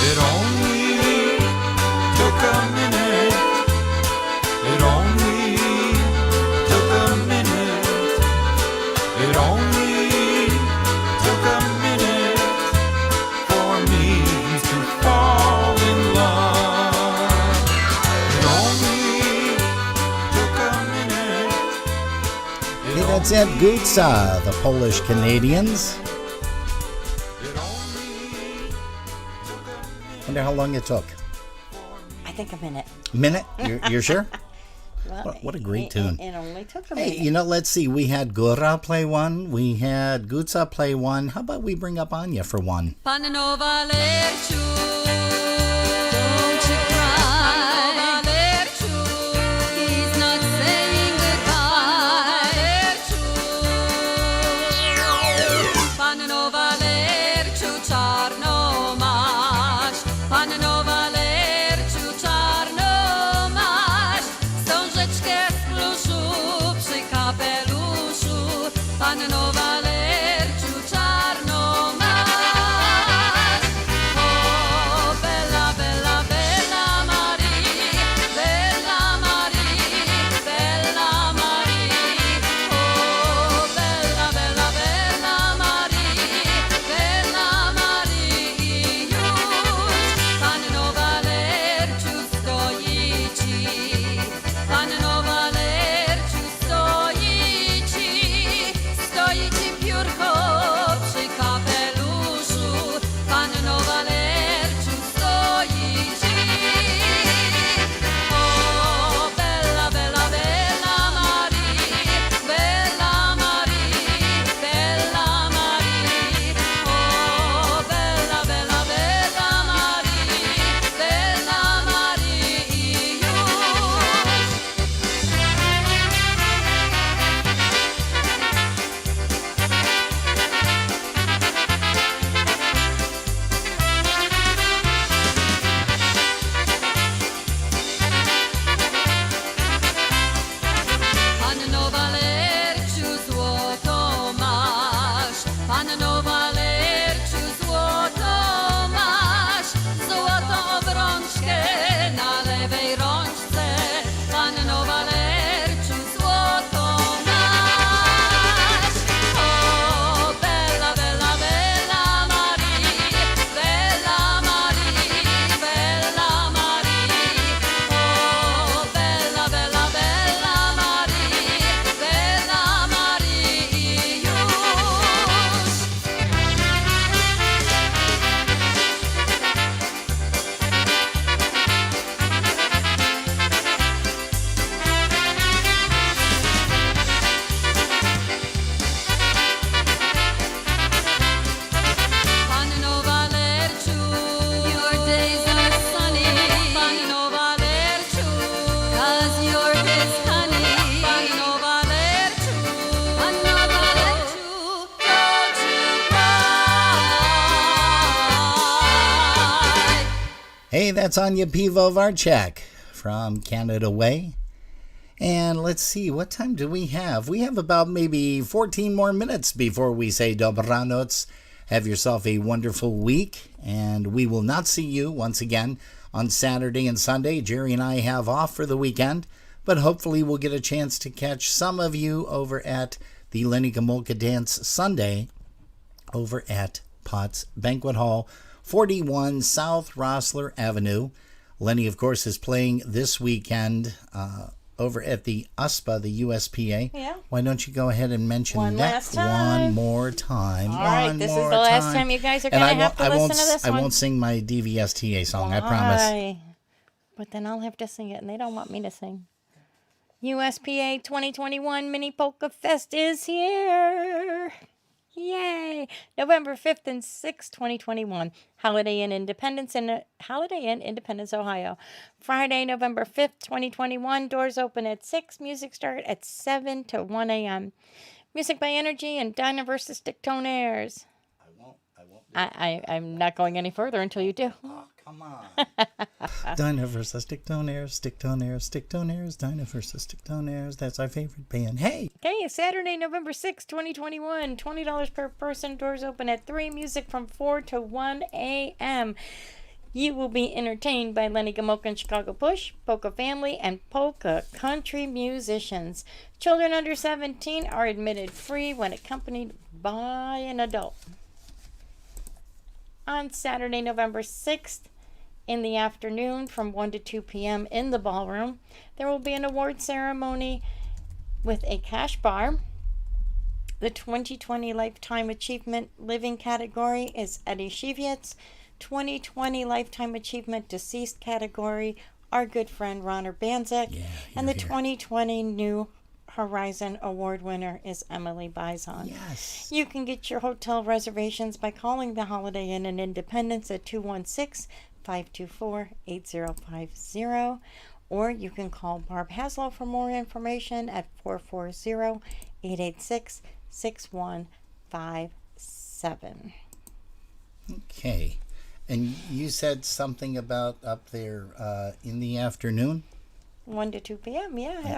It only took a minute. It only took a minute. It only took a minute for me to fall in love. It only took a minute. Hey, that's Ed Gutsa, the Polish Canadians. Wonder how long it took. I think a minute. Minute? You're sure? Well, What a great tune. It only took a Hey, minute. you know, let's see. We had Gora play one. We had Gutsa play one. How about we bring up Anya for one? Panno Valerciu, don't you cry. Panno Valerciu, he's not saying goodbye. Panno Valerciu, czarno masz. Panno Valerciu, czarno masz. Wstążeczkę z pluszu przy kapeluszu. Panno Valerciu, czarno masz. Hey, that's Anya Pivovarchak from Canada Way. And let's see, what time do we have? We have about maybe 14 more minutes before we say Dobranoc. Have yourself a wonderful week, and we will not see you once again on Saturday and Sunday. Jerry and I have off for the weekend, but hopefully we'll get a chance to catch some of you over at the Lenny Gomulka Dance Sunday over at Potts Banquet Hall, 41 South Rossler Avenue. Lenny, of course, is playing this weekend over at the USPA, the USPA. Yeah. Why don't you go ahead and mention One that last time. one more time? All right, this is the last time you guys are going to have to listen to this I one. won't sing my DVSTA song, I promise. Why? But then I'll have to sing it, and they don't want me to sing. USPA 2021 Mini Polka Fest is here. Yay! November 5th and 6th, 2021. Holiday Inn Independence, Ohio. Friday, November 5th, 2021. Doors open at 6. Music start at 7 to 1 a.m. Music by Energy and Dinah vs. Dictonairs. I'm not going any further until you do. Oh, come on. Dinah versus Dictonairs, Dinah versus Dictonairs. That's our favorite band. Hey! Okay, Saturday, November 6th, 2021. $20 per person. Doors open at 3. Music from 4 to 1 a.m. You will be entertained by Lenny Gomulka and Chicago Push, Polka Family, and Polka Country musicians. Children under 17 are admitted free when accompanied by an adult. On Saturday, November 6th, in the afternoon from 1 to 2 p.m. in the ballroom, there will be an award ceremony with a cash bar. The 2020 Lifetime Achievement Living category is Eddie Shivets. 2020 Lifetime Achievement Deceased category, our good friend Ronner Banzek. Yeah, and the 2020 New Horizon Award winner is Emily Bison. Yes. You can get your hotel reservations by calling the Holiday Inn in Independence at 216-524-8050, or you can call Barb Haslow for more information at 440-886-6157. Okay. And you said something about up there in the afternoon? 1 to 2 p.m., in the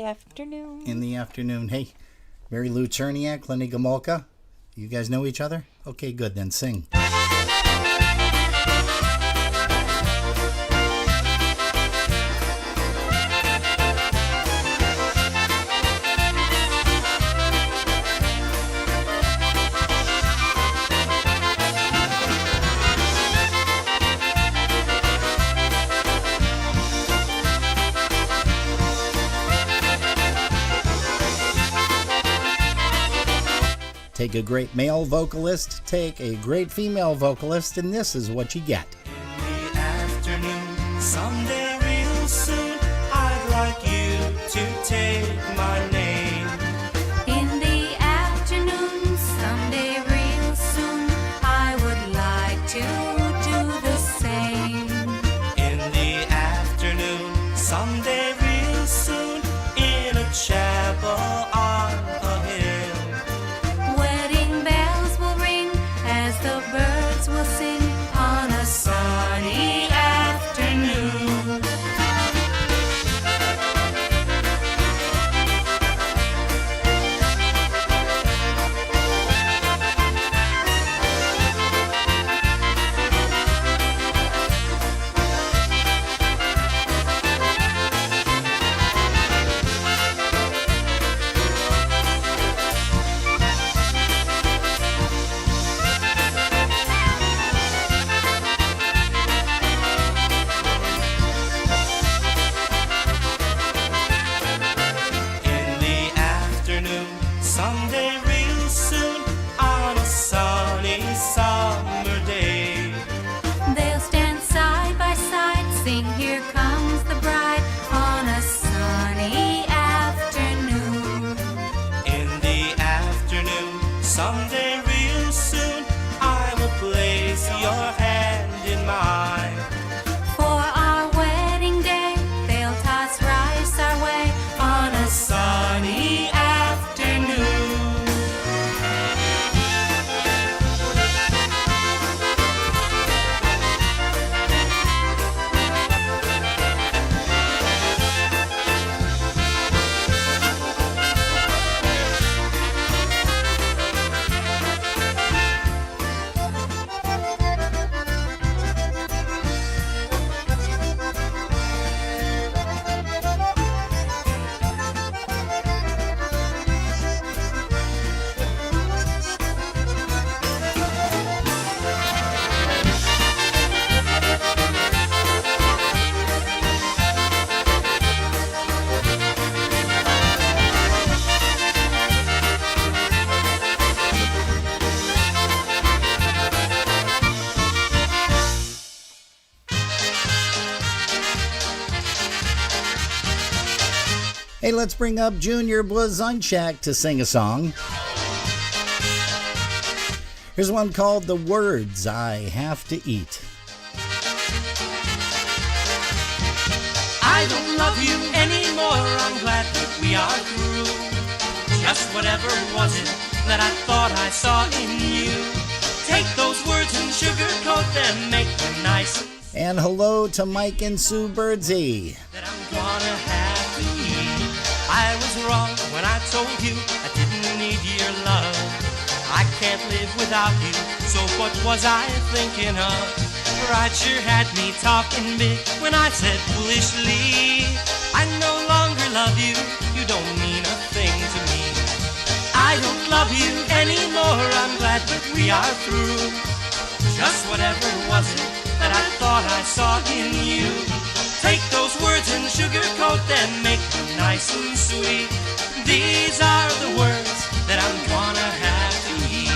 afternoon. In the afternoon. Hey, Mary Lou Cherniak, Lenny Gomulka, you guys know each other? Okay, good, then sing. Take a great male vocalist, take a great female vocalist, and this is what you get. In the afternoon, someday real soon, I'd like you to take my name. In the afternoon, someday real soon, I would like to do the same. In the afternoon, someday real soon, in a chapel on a hill. Wedding bells will ring as the birds will sing on a Sunday. Hey, let's bring up Junior Blazonchak to sing a song. Here's one called The Words I Have to Eat. I don't love you anymore, I'm glad that we are through. Just whatever was it that I thought I saw in you? Take those words and sugarcoat them, make them nice. And hello to Mike and Sue Birdsey. That I'm gonna have to eat. I was wrong when I told you I didn't need your love. I can't live without you, so what was I thinking of? Pride sure had me talking big when I said foolishly, I no longer love you, you don't mean a thing to me. I don't love you anymore, I'm glad that we are through. Just whatever was it that I thought I saw in you? Take those words and sugarcoat them, make them nice and sweet. These are the words that I'm gonna have to eat.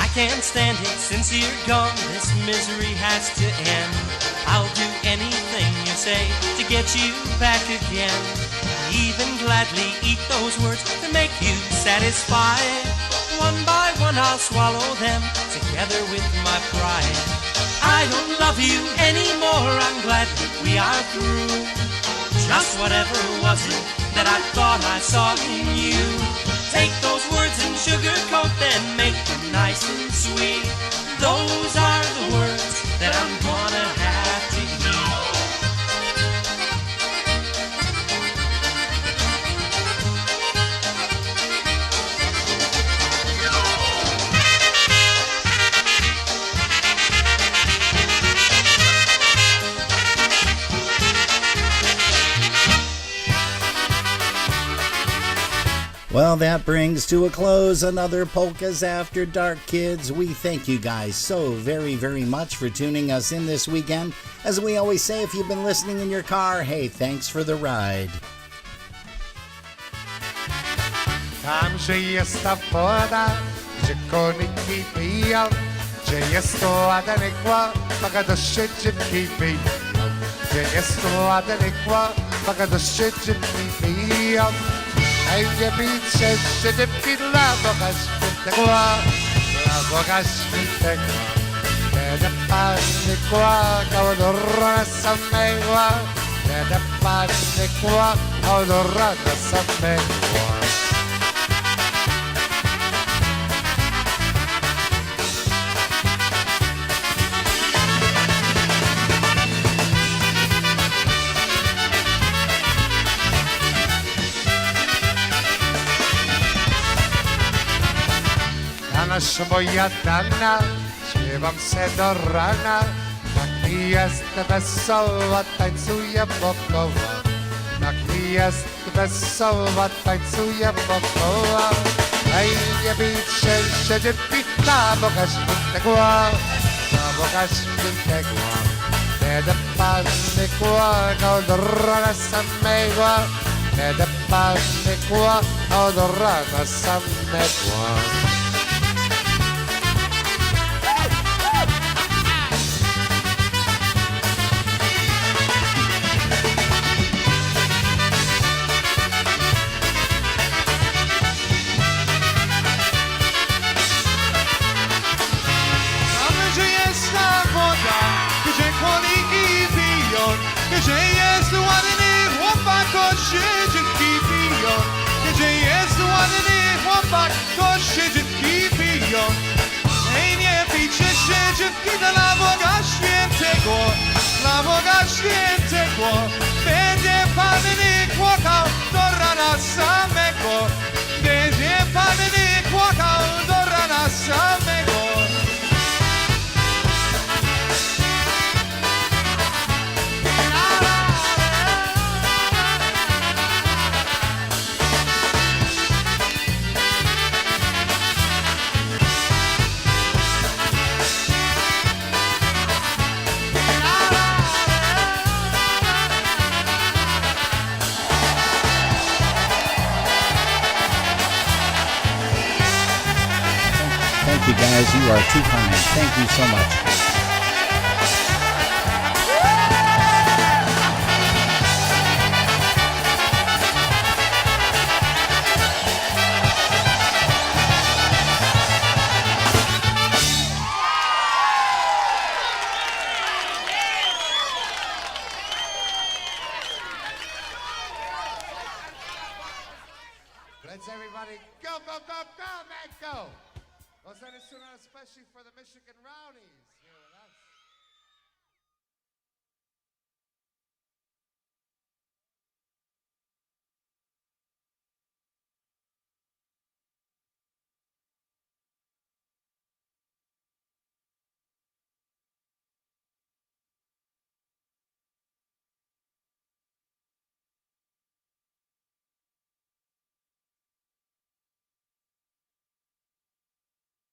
I can't stand it since you're gone, this misery has to end. I'll do anything you say to get you back again. Even gladly eat those words to make you satisfied. One by one I'll swallow them together with my pride. I don't love you anymore, I'm glad that we are through. Just whatever was it that I thought I saw in you? Take those words and sugarcoat them, make them nice and sweet. Those are the words that I'm gonna have to eat. Well, that brings to a close another Polkas After Dark, kids. We thank you guys so very, very much for tuning us in this weekend. As we always say, if you've been listening in your car, hey, thanks for the ride. Tam, że jest ta woda, gdzie koniki piją, gdzie jest to ładne kła, maga do szczytki piją. Gdzie jest to ładne kła, maga do szczytki piją. Ej, nie picie, szczytki dla Boga świętego. Kiedy Panny kła, do rana samego. Kiedy Panny kła, do rana samego. Nasz moja dana, śpiewam se do rana. Tak mi jest wesoła, tańcuję wokoła. Tak mi jest wesoła, tańcuję wokoła. Ej, nie bijcie się, nie bij na Boga świętego, na Boga świętego. Kiedy Panny kła, do rana samego. Kiedy Panny kła, do rana samego. Gdzie jest ładny chłopak, to siedzitki piją. Gdzie jest ładny chłopak, to siedzitki piją. Ej, nie pijcie siedzitki dla Boga Świętego, dla Boga Świętego. Będzie Panny kłokał do rana samego. Będzie Panny kłokał do rana samego. Thank you, guys. You are too kind. Thank you so much. Let's everybody go, go, go, go, man, go. Let's send it soon, especially for the Michigan Rowdies.